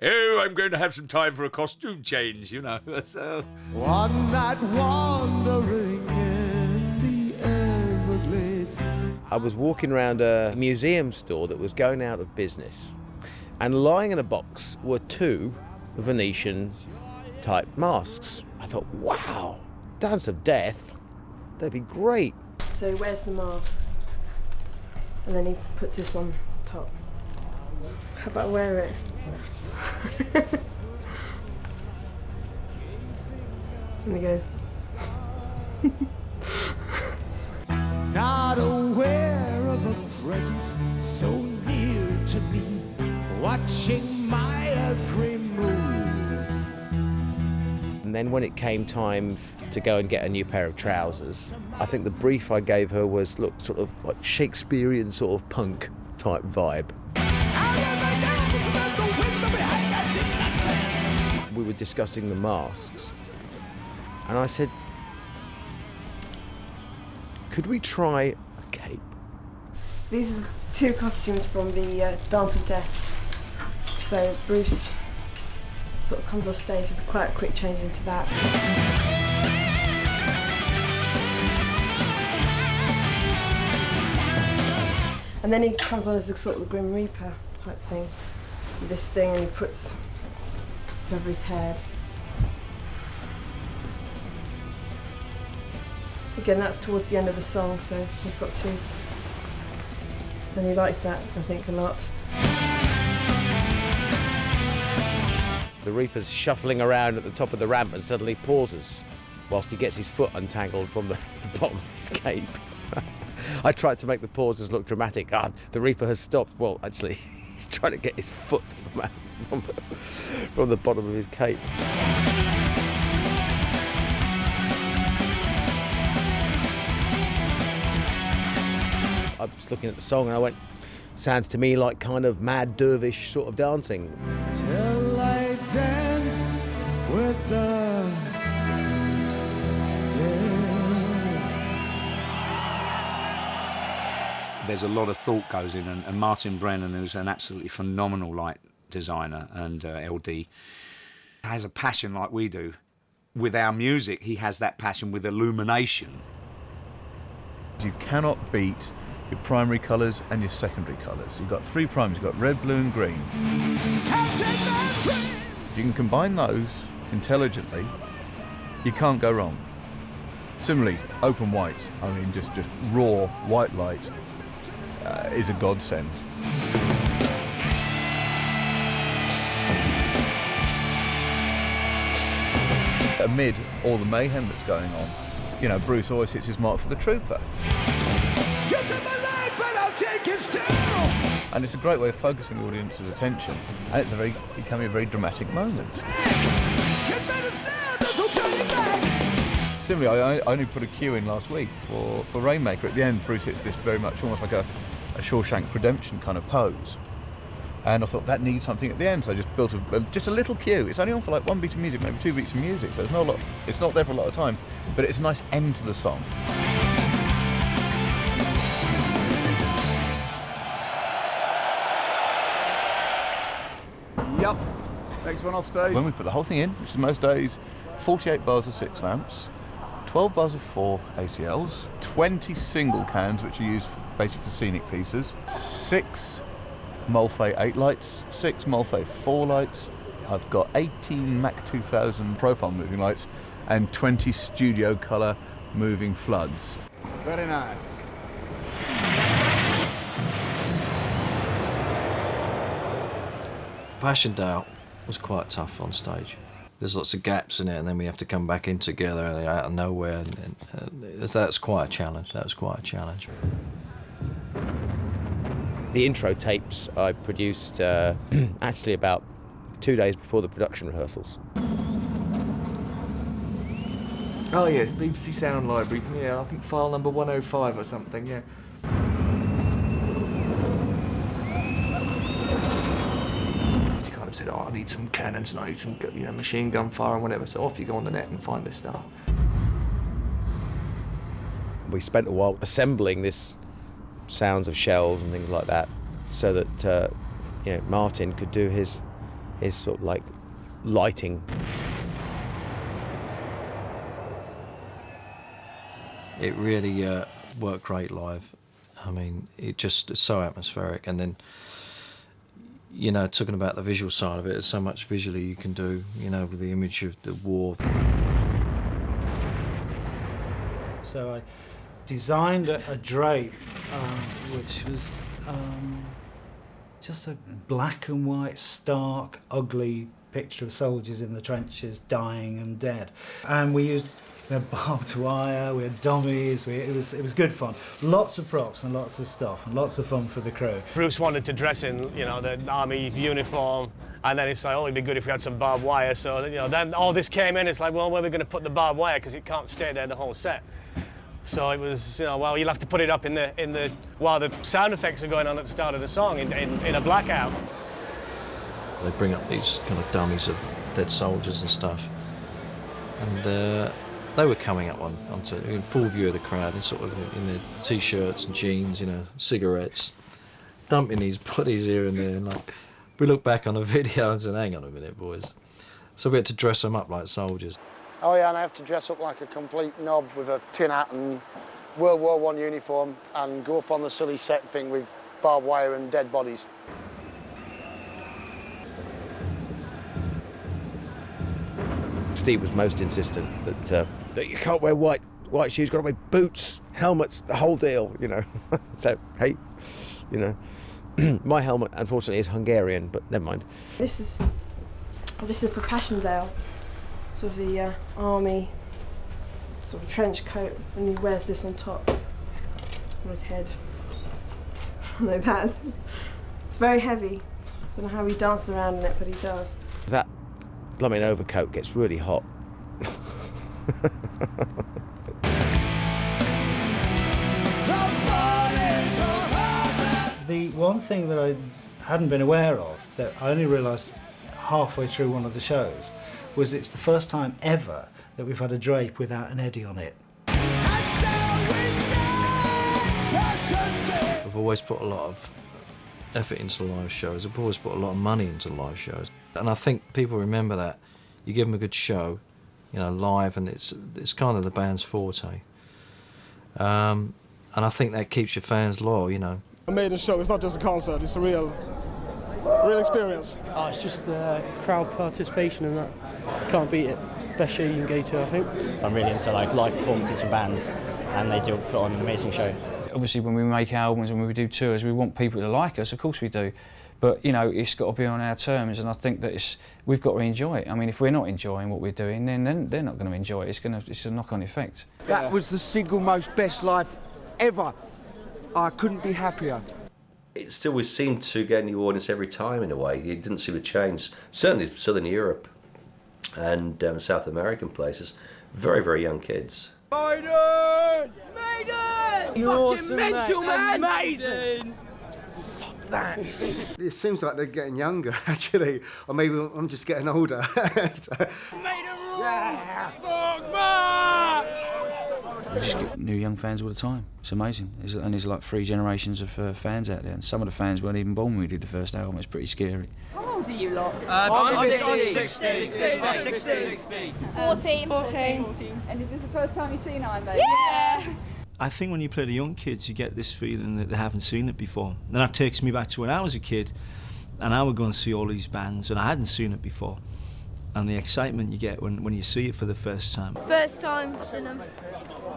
Oh, I'm going to have some time for a costume change, you know. So. One night wandering in the Everglades. I was walking around a museum store that was going out of business, and lying in a box were 2 Venetian type masks. I thought, wow, Dance of Death, that'd be great. So he wears the mask and then he puts this on top. How about I wear it? And he goes. Not aware of a presence so near to me, watching my every move. And then when it came time to go and get a new pair of trousers, I think the brief I gave her was, look, sort of like Shakespearean sort of punk type vibe. We were discussing the masks, and I said, could we try a cape? These are 2 costumes from the Dance of Death. So Bruce sort of comes off stage, there's quite a quick change into that. And then he comes on as the sort of the Grim Reaper type thing, with this thing, and he puts this over his head. Again, that's towards the end of the song, so he's got 2 and he likes that, I think, a lot. The Reaper's shuffling around at the top of the ramp and suddenly pauses whilst he gets his foot untangled from the bottom of his cape. I tried to make the pauses look dramatic. The Reaper has stopped. Well, actually, he's trying to get his foot from the bottom of his cape. I was looking at the song and I went, sounds to me like kind of mad dervish sort of dancing. Till I dance with the dead. There's a lot of thought goes in, and Martin Brennan, who's an absolutely phenomenal light designer and LD, has a passion like we do. With our music, he has that passion with illumination. You cannot beat your primary colours and your secondary colours. You've got three primaries, you've got red, blue and green. You can combine those intelligently, you can't go wrong. Similarly, open white, I mean just raw white light is a godsend. Amid all the mayhem that's going on, you know, Bruce always hits his mark for the trooper. You took my life, but I'll take it still. And it's a great way of focusing the audience's attention, and it can be a very dramatic moment. Similarly, I only put a cue in last week for Rainmaker. At the end, Bruce hits this very much almost like a Shawshank Redemption kind of pose. And I thought that needs something at the end, so I just built just a little cue. It's only on for like one beat of music, maybe two beats of music, so it's not a lot. It's not there for a lot of time, but it's a nice end to the song. Yep. Next one off stage. When we put the whole thing in, which is most days, 48 bars of 6 lamps, 12 bars of 4 ACLs, 20 single cans, which are used basically for scenic pieces, 6 Mulfay 8 lights, 6 Mulfay 4 lights, I've got 18 Mac 2000 profile moving lights, and 20 studio colour moving floods. Very nice. Passchendaele was quite tough on stage. There's lots of gaps in it, and then we have to come back in together out of nowhere, and that's quite a challenge. That was quite a challenge. The intro tapes I produced actually about 2 days before the production rehearsals. Oh yes, BBC Sound Library. Yeah, I think file number 105 or something. Yeah. He kind of said, "Oh, I need some cannons, and I need some, machine gun fire and whatever." So off you go on the net and find this stuff. We spent a while assembling this sounds of shells and things like that, so that Martin could do his sort of like lighting. It really worked great live. I mean, it's so atmospheric, and then talking about the visual side of it, there's so much visually you can do, with the image of the war. So I designed a drape which was just a black and white, stark, ugly picture of soldiers in the trenches dying and dead. And we used barbed wire, we had dummies, it was good fun. Lots of props and lots of stuff and lots of fun for the crew. Bruce wanted to dress in, the army uniform, and then it's like, oh, it'd be good if we had some barbed wire. So, then all this came in, it's like, well, where are we going to put the barbed wire? Because it can't stay there the whole set. So it was, well, you'll have to put it up in the while the sound effects are going on at the start of the song in a blackout. They bring up these kind of dummies of dead soldiers and stuff, and they were coming up onto in full view of the crowd, in their t-shirts and jeans, cigarettes, dumping these bodies here and there. And we look back on the video and said, "Hang on a minute, boys." So we had to dress them up like soldiers. Oh yeah, and I have to dress up like a complete knob with a tin hat and World War I uniform and go up on the silly set thing with barbed wire and dead bodies. Steve was most insistent that you can't wear white shoes, you've got to wear boots, helmets, the whole deal, So, hey, you know. My helmet, unfortunately, is Hungarian, but never mind. This is for Passchendaele, sort of the army sort of trench coat, and he wears this on top on his head, like that. It's very heavy. I don't know how he dances around in it, but he does. That blooming overcoat gets really hot. The one thing that I hadn't been aware of, that I only realised halfway through one of the shows, was it's the first time ever that we've had a drape without an eddy on it. I've always put a lot of effort into live shows. I've always put a lot of money into live shows. And I think people remember that. You give them a good show, you know, live, and it's kind of the band's forte. And I think that keeps your fans loyal, you know. A Maiden show, it's not just a concert, it's a real experience. Oh, it's just the crowd participation and that. Can't beat it. Best show you can go to, I think. I'm really into like live performances from bands, and they do put on an amazing show. Obviously, when we make albums and when we do tours, we want people to like us, of course we do. But, you know, it's got to be on our terms, and I think that we've got to enjoy it. I mean, if we're not enjoying what we're doing, then they're not going to enjoy it. It's a knock-on effect. That was the single most best live ever. I couldn't be happier. It still seemed to get a new audience every time in a way. It didn't seem to change. Certainly Southern Europe and South American places, very, very young kids. Maiden! Maiden! You're awesome, mental, man! Amazing! Suck that! It seems like they're getting younger, actually, or maybe I'm just getting older. Maiden rules! Yeah! We just get new young fans all the time. It's amazing. And there's like 3 generations of fans out there. And some of the fans weren't even born when we did the first album. It's pretty scary. How old are you lot? I'm 16. 16. 14. 14. And is this the first time you've seen Iron Maiden? Yeah! I think when you play the young kids, you get this feeling that they haven't seen it before. And that takes me back to when I was a kid, and I would go and see all these bands, and I hadn't seen it before. And the excitement you get when you see it for the first time. First time seeing them.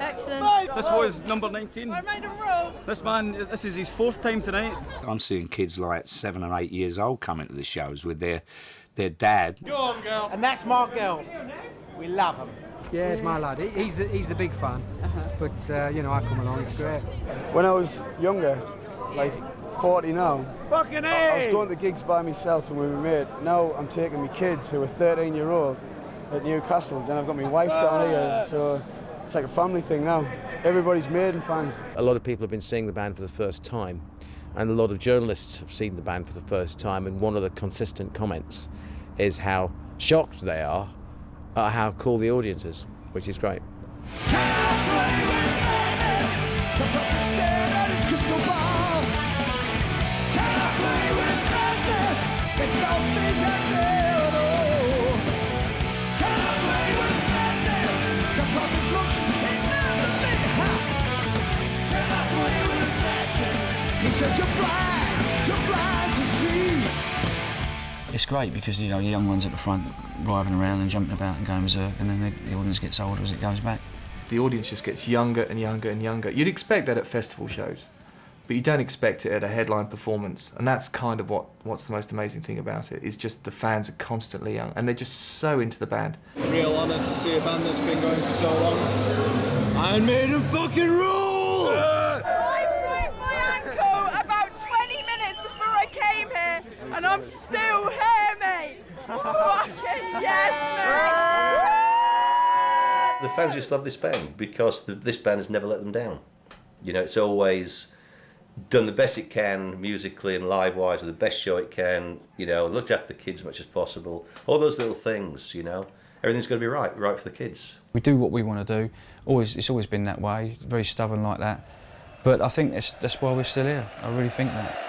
Excellent. This was number 19. I made a roll. This is his 4th time tonight. I'm seeing kids like 7 or 8 years old coming to the shows with their dad. Go on, girl. And that's my girl. We love him. Yeah, it's my lad. He's the big fan. But you know, I come along. It's great. When I was younger, like 40 now, Fucking I was going to gigs by myself and with my mate. Now I'm taking my kids who are 13-year-old at Newcastle. Then I've got my wife down here, so it's like a family thing now. Everybody's Maiden fans. A lot of people have been seeing the band for the first time, and a lot of journalists have seen the band for the first time, and one of the consistent comments is how shocked they are at how cool the audience is, which is great. It's great because, you know, the young ones at the front driving around and jumping about and going berserk, and then the audience gets older as it goes back. The audience just gets younger and younger and younger. You'd expect that at festival shows, but you don't expect it at a headline performance, and that's kind of what's the most amazing thing about it, is just the fans are constantly young, and they're just so into the band. A real honour to see a band that's been going for so long. Iron Maiden fucking rule! I broke my ankle about 20 minutes before I came here, and I'm still here, mate! Fucking yes, mate! The fans just love this band because this band has never let them down. You know, it's always done the best it can musically and live-wise, with the best show it can, you know, looked after the kids as much as possible. All those little things, you know. Everything's got to be right for the kids. We do what we want to do. It's always been that way, very stubborn like that. But I think that's why we're still here. I really think that.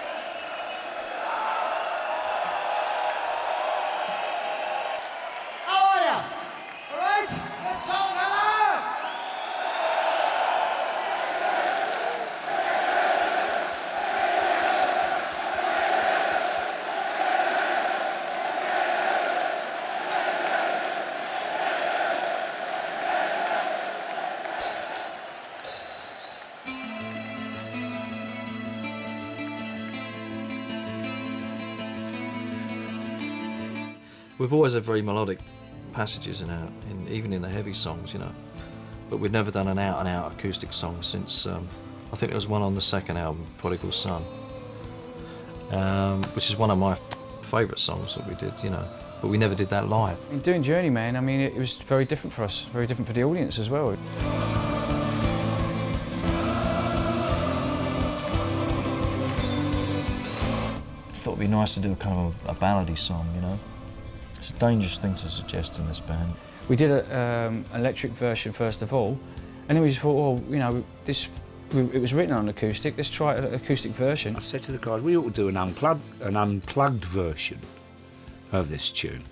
We've always had very melodic passages even in the heavy songs, but we've never done an out-and-out acoustic song since, I think there was one on the second album, Prodigal Son, which is one of my favourite songs that we did, but we never did that live. Doing Journeyman, I mean, it was very different for us, very different for the audience as well. I thought it'd be nice to do a kind of a ballady song, It's a dangerous thing to suggest in this band. We did an electric version first of all, and then we just thought, well, it was written on acoustic, let's try an acoustic version. I said to the guys, we ought to do an unplugged version of this tune.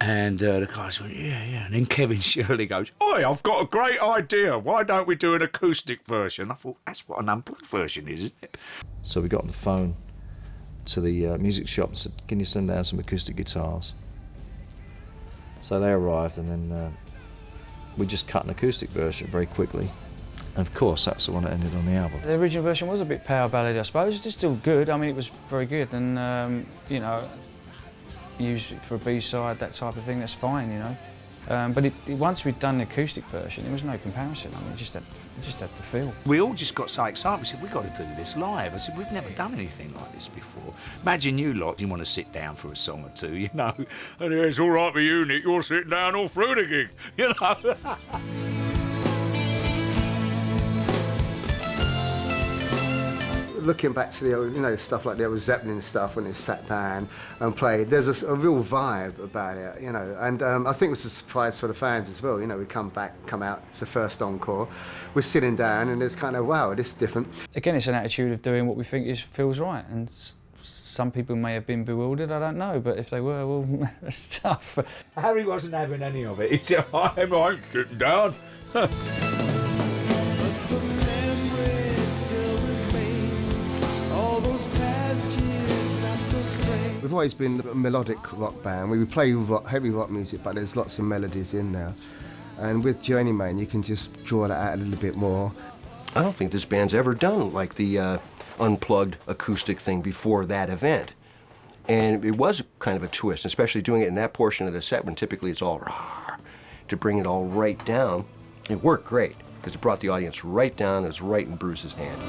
And the guys went, yeah. And then Kevin Shirley goes, oi, I've got a great idea. Why don't we do an acoustic version? I thought, that's what an unplugged version is, isn't it? So we got on the phone to the music shop and said, can you send down some acoustic guitars? So they arrived, and then we just cut an acoustic version very quickly. And of course, that's the one that ended on the album. The original version was a bit power ballad, I suppose. It's still good. I mean, it was very good, and use it for a B-side, that type of thing. That's fine, But once we'd done the acoustic version, there was no comparison. I mean, it just had the feel. We all just got so excited. We said, we've got to do this live. I said, we've never done anything like this before. Imagine you lot, you want to sit down for a song or two, And it's all right for you, Nick. You're sitting down all through the gig, Looking back to the old, stuff like the old Zeppelin stuff when they sat down and played, there's a real vibe about it, and I think it was a surprise for the fans as well. We come out, it's the first encore, we're sitting down and it's kind of, wow, this is different. Again, it's an attitude of doing what we think feels right, and some people may have been bewildered, I don't know, but if they were, well, it's tough. Harry wasn't having any of it. He said, I'm sitting down. We've always been a melodic rock band. We play heavy rock music, but there's lots of melodies in there. And with Journeyman, you can just draw that out a little bit more. I don't think this band's ever done like the unplugged acoustic thing before that event. And it was kind of a twist, especially doing it in that portion of the set when typically it's all rah, to bring it all right down. It worked great because it brought the audience right down. It was right in Bruce's hand.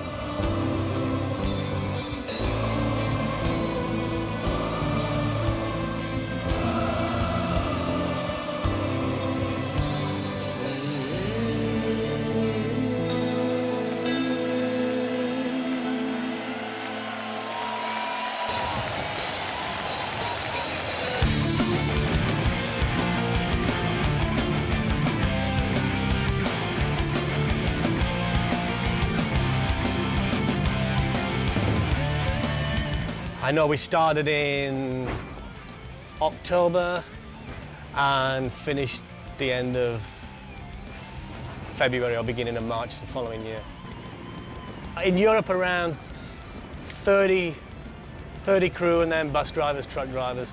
I know we started in October and finished the end of February or beginning of March the following year. In Europe, around 30 crew, and then bus drivers, truck drivers.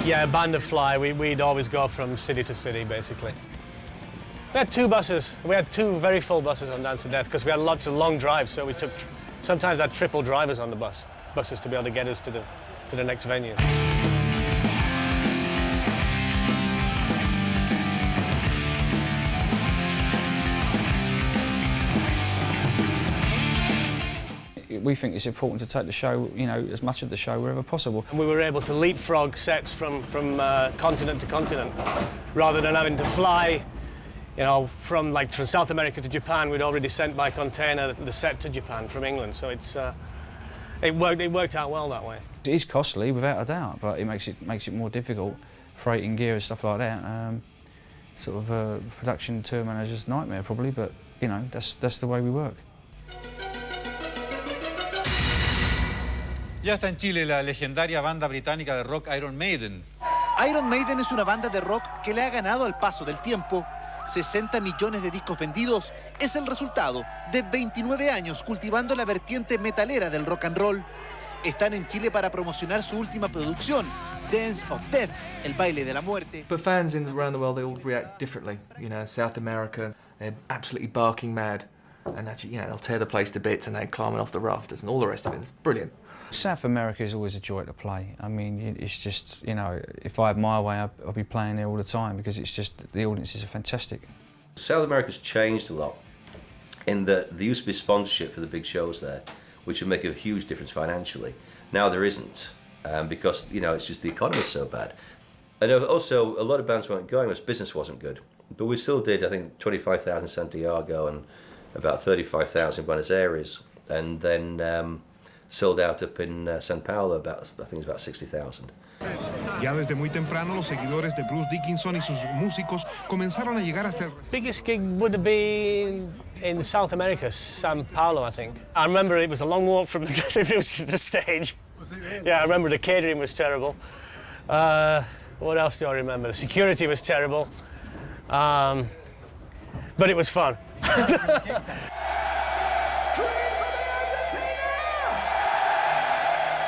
Yeah, band of fly, we'd always go from city to city, basically. We had two buses. We had two very full buses on Dance to Death because we had lots of long drives, so we took sometimes had triple drivers on the buses to be able to get us to the next venue. We think it's important to take the show, as much of the show wherever possible. And we were able to leapfrog sets from continent to continent, rather than having to fly, from South America to Japan. We'd already sent by container the set to Japan from England, so it worked out well that way. It is costly, without a doubt, but it makes it more difficult, freighting gear and stuff like that. Sort of a production tour manager's nightmare, probably, but that's the way we work. Ya está en Chile la legendaria banda británica de rock Iron Maiden. Iron Maiden es una banda de rock que le ha ganado al paso del tiempo, 60 millones de discos vendidos es el resultado de 29 años cultivando la vertiente metalera del rock and roll. Están en Chile para promocionar su última producción, Dance of Death, el baile de la muerte. But fans around the world, they all react differently. You know, South America, they're absolutely barking mad. And actually, you know, they'll tear the place to bits and they're climbing off the rafters and all the rest of it. It's brilliant. South America is always a joy to play. I mean, it's just, you know, if I had my way, I'd be playing there all the time because it's just, the audiences are fantastic. South America's changed a lot in that there used to be sponsorship for the big shows there, which would make a huge difference financially. Now there isn't, because, you know, it's just the economy's so bad. And also, a lot of bands weren't going because business wasn't good. But we still did, I think, 25,000 in Santiago and about 35,000 in Buenos Aires. And then sold out up in São Paulo, about, I think it was about 60,000. Ya desde muy temprano, los seguidores de Bruce Dickinson y sus músicos comenzaron a llegar hasta el... Biggest gig would have been in South America, São Paulo, I think. I remember it was a long walk from the dressing room to the stage. Yeah, I remember the catering was terrible. What else do I remember? The security was terrible. But it was fun.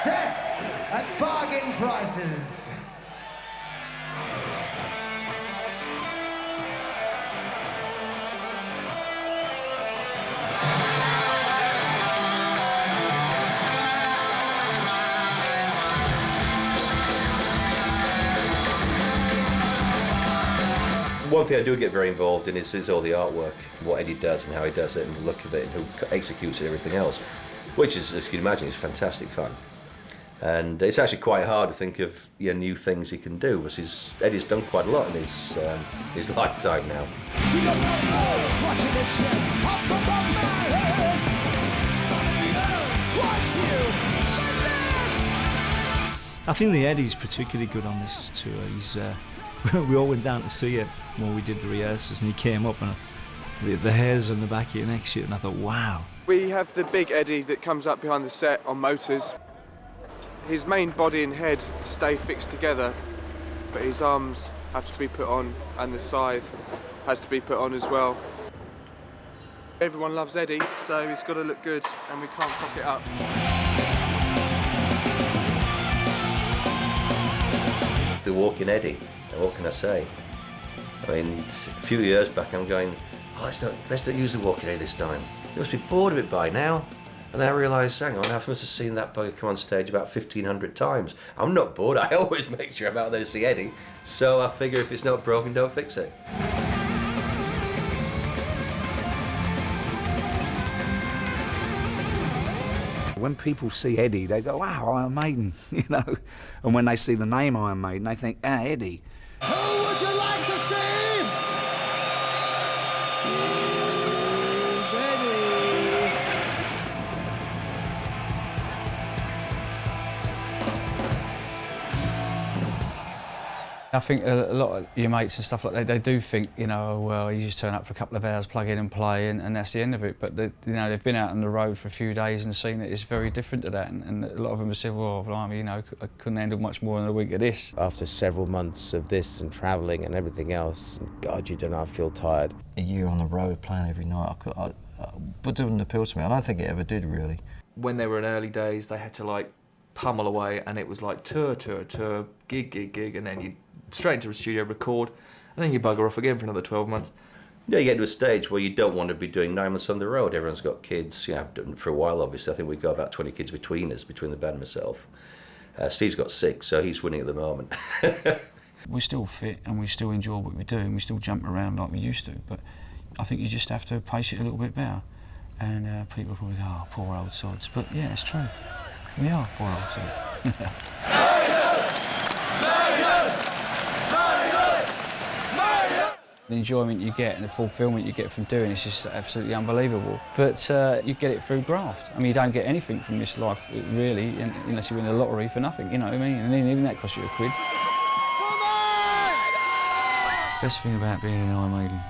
Death at bargain prices. One thing I do get very involved in is all the artwork, what Eddie does and how he does it and the look of it and who executes it and everything else, which is, as you can imagine, is fantastic fun. And it's actually quite hard to think of new things he can do, because Eddie's done quite a lot in his lifetime now. I think the Eddie's particularly good on this tour. He's we all went down to see him when we did the rehearsals, and he came up and the hairs on the back of your neck shit, and I thought, wow. We have the big Eddie that comes up behind the set on motors. His main body and head stay fixed together, but his arms have to be put on, and the scythe has to be put on as well. Everyone loves Eddie, so it's got to look good, and we can't fuck it up. The Walking Eddie, what can I say? I mean, a few years back I'm going, oh, let's not use the Walking Eddie this time. You must be bored of it by now. And then I realised, hang on, I must have seen that bugger come on stage about 1,500 times. I'm not bored, I always make sure I'm out there to see Eddie. So I figure if it's not broken, don't fix it. When people see Eddie, they go, wow, Iron Maiden, you know. And when they see the name Iron Maiden, they think, ah, Eddie. Who would you like to see? Here's Eddie. I think a lot of your mates and stuff like that, they do think, you know, oh, well, you just turn up for a couple of hours, plug in and play, and that's the end of it. But you know, they've been out on the road for a few days and seen that it's very different to that. And a lot of them have said, well, blimey, you know, I couldn't handle much more than a week of this. After several months of this and travelling and everything else, God, you do not feel tired. A year on the road playing every night, it didn't appeal to me. I don't think it ever did, really. When they were in early days, they had to like pummel away, and it was like tour, gig, and then you straight into the studio, record, and then you bugger off again for another 12 months. Yeah, you get to a stage where you don't want to be doing 9 months on the road. Everyone's got kids. You know, I've done for a while, obviously. I think we've got about 20 kids between us, between the band and myself. Steve's got 6, so he's winning at the moment. We're still fit and we still enjoy what we do and we still jump around like we used to, but I think you just have to pace it a little bit better. And people probably go, oh, poor old sods. But yeah, it's true. We are poor old sods. The enjoyment you get and the fulfilment you get from doing it's just absolutely unbelievable. But you get it through graft. I mean, you don't get anything from this life, really, unless you win the lottery for nothing, you know what I mean? And even that costs you a quid. Best thing about being in Iron Maiden,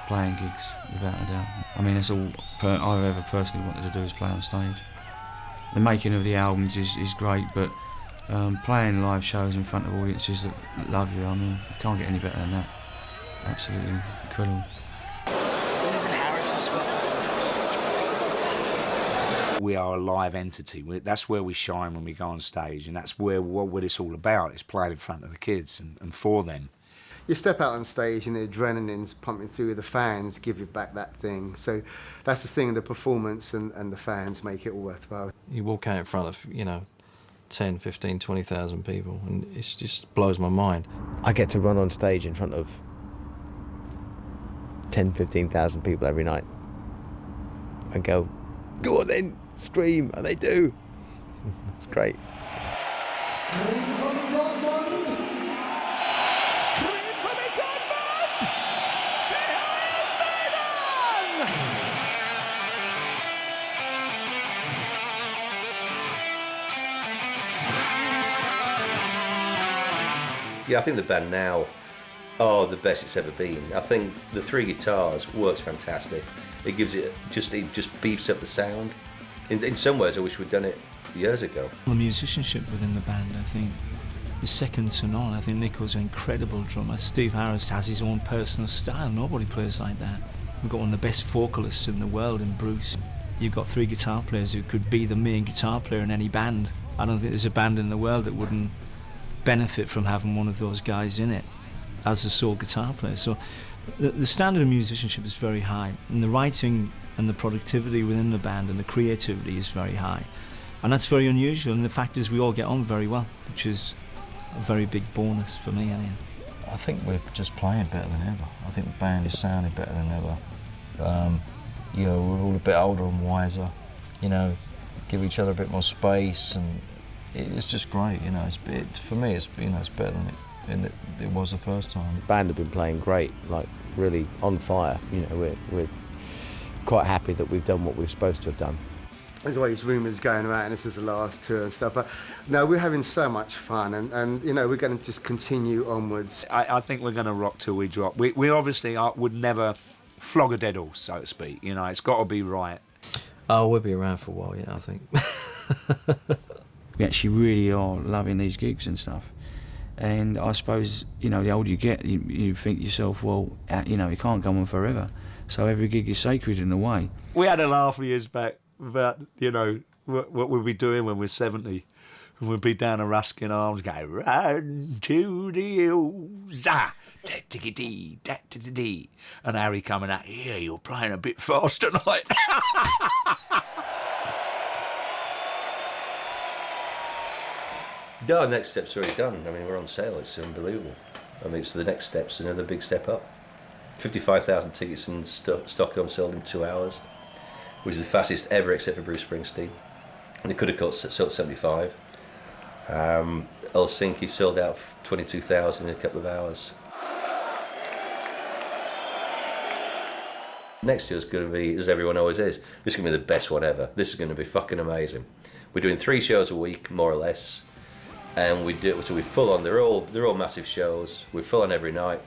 playing gigs, without a doubt. I mean, that's all I've ever personally wanted to do is play on stage. The making of the albums is great, but playing live shows in front of audiences that love you, I mean, you can't get any better than that. Absolutely incredible. incredible. We are a live entity. That's where we shine when we go on stage, and that's where what it's all about. It's played in front of the kids and for them. You step out on stage and the adrenaline's pumping through, the fans give you back that thing. So that's the thing, the performance and the fans make it all worthwhile. You walk out in front of, 10, 15, 20,000 people, and it just blows my mind. I get to run on stage in front of 10, 15,000 people every night and go, go on then, scream, and they do. It's great. Scream for me, Dortmund! Scream for me, Dortmund! The Iron Maiden! Yeah, I think the band now are the best it's ever been. I think the 3 guitars works fantastic. It gives it just beefs up the sound. In some ways, I wish we'd done it years ago. The musicianship within the band, I think, is second to none. I think Nico's an incredible drummer. Steve Harris has his own personal style. Nobody plays like that. We've got one of the best vocalists in the world in Bruce. You've got 3 guitar players who could be the main guitar player in any band. I don't think there's a band in the world that wouldn't benefit from having one of those guys in it as a sole guitar player. So the standard of musicianship is very high, and the writing and the productivity within the band and the creativity is very high. And that's very unusual, and the fact is we all get on very well, which is a very big bonus for me anyway. I think we're just playing better than ever. I think the band is sounding better than ever. We're all a bit older and wiser, give each other a bit more space, and it's just great, for me, it's better than it was the first time. The band have been playing great, like really on fire. We're quite happy that we've done what we're supposed to have done. There's always rumours going around, this is the last tour and stuff, but no, we're having so much fun, and we're going to just continue onwards. I think we're going to rock till we drop. We obviously would never flog a dead horse, so to speak. It's got to be right. Oh, we'll be around for a while, yeah, I think. We actually really are loving these gigs and stuff. And I suppose, the older you get, you think to yourself, well, you can't go on forever. So every gig is sacred in a way. We had a laugh years back about, what we'd be doing when we're 70. And we'd be down a Ruskin Arms going, run to the hills, da-ticky-dee, da-ticky-dee. And Harry coming out, yeah, you're playing a bit fast tonight. No, the next step's already done. I mean, we're on sale. It's unbelievable. I mean, so the next step's another big step up. 55,000 tickets in Stockholm sold in 2 hours, which is the fastest ever except for Bruce Springsteen. They could have sold 75. Helsinki sold out 22,000 in a couple of hours. Next year's going to be, as everyone always is, this is going to be the best one ever. This is going to be fucking amazing. We're doing 3 shows a week, more or less. And we're full on. They're all massive shows. We're full on every night,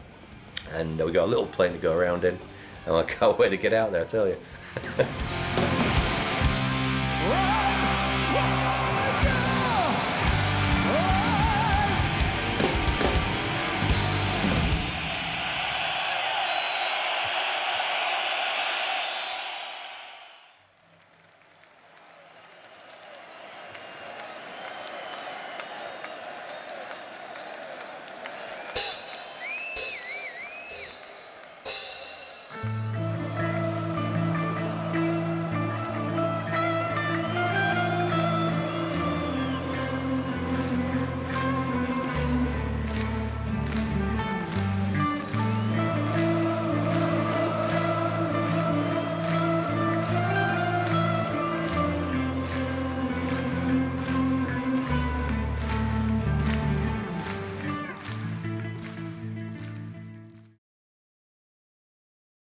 and we got a little plane to go around in, and I can't wait to get out there, I tell you.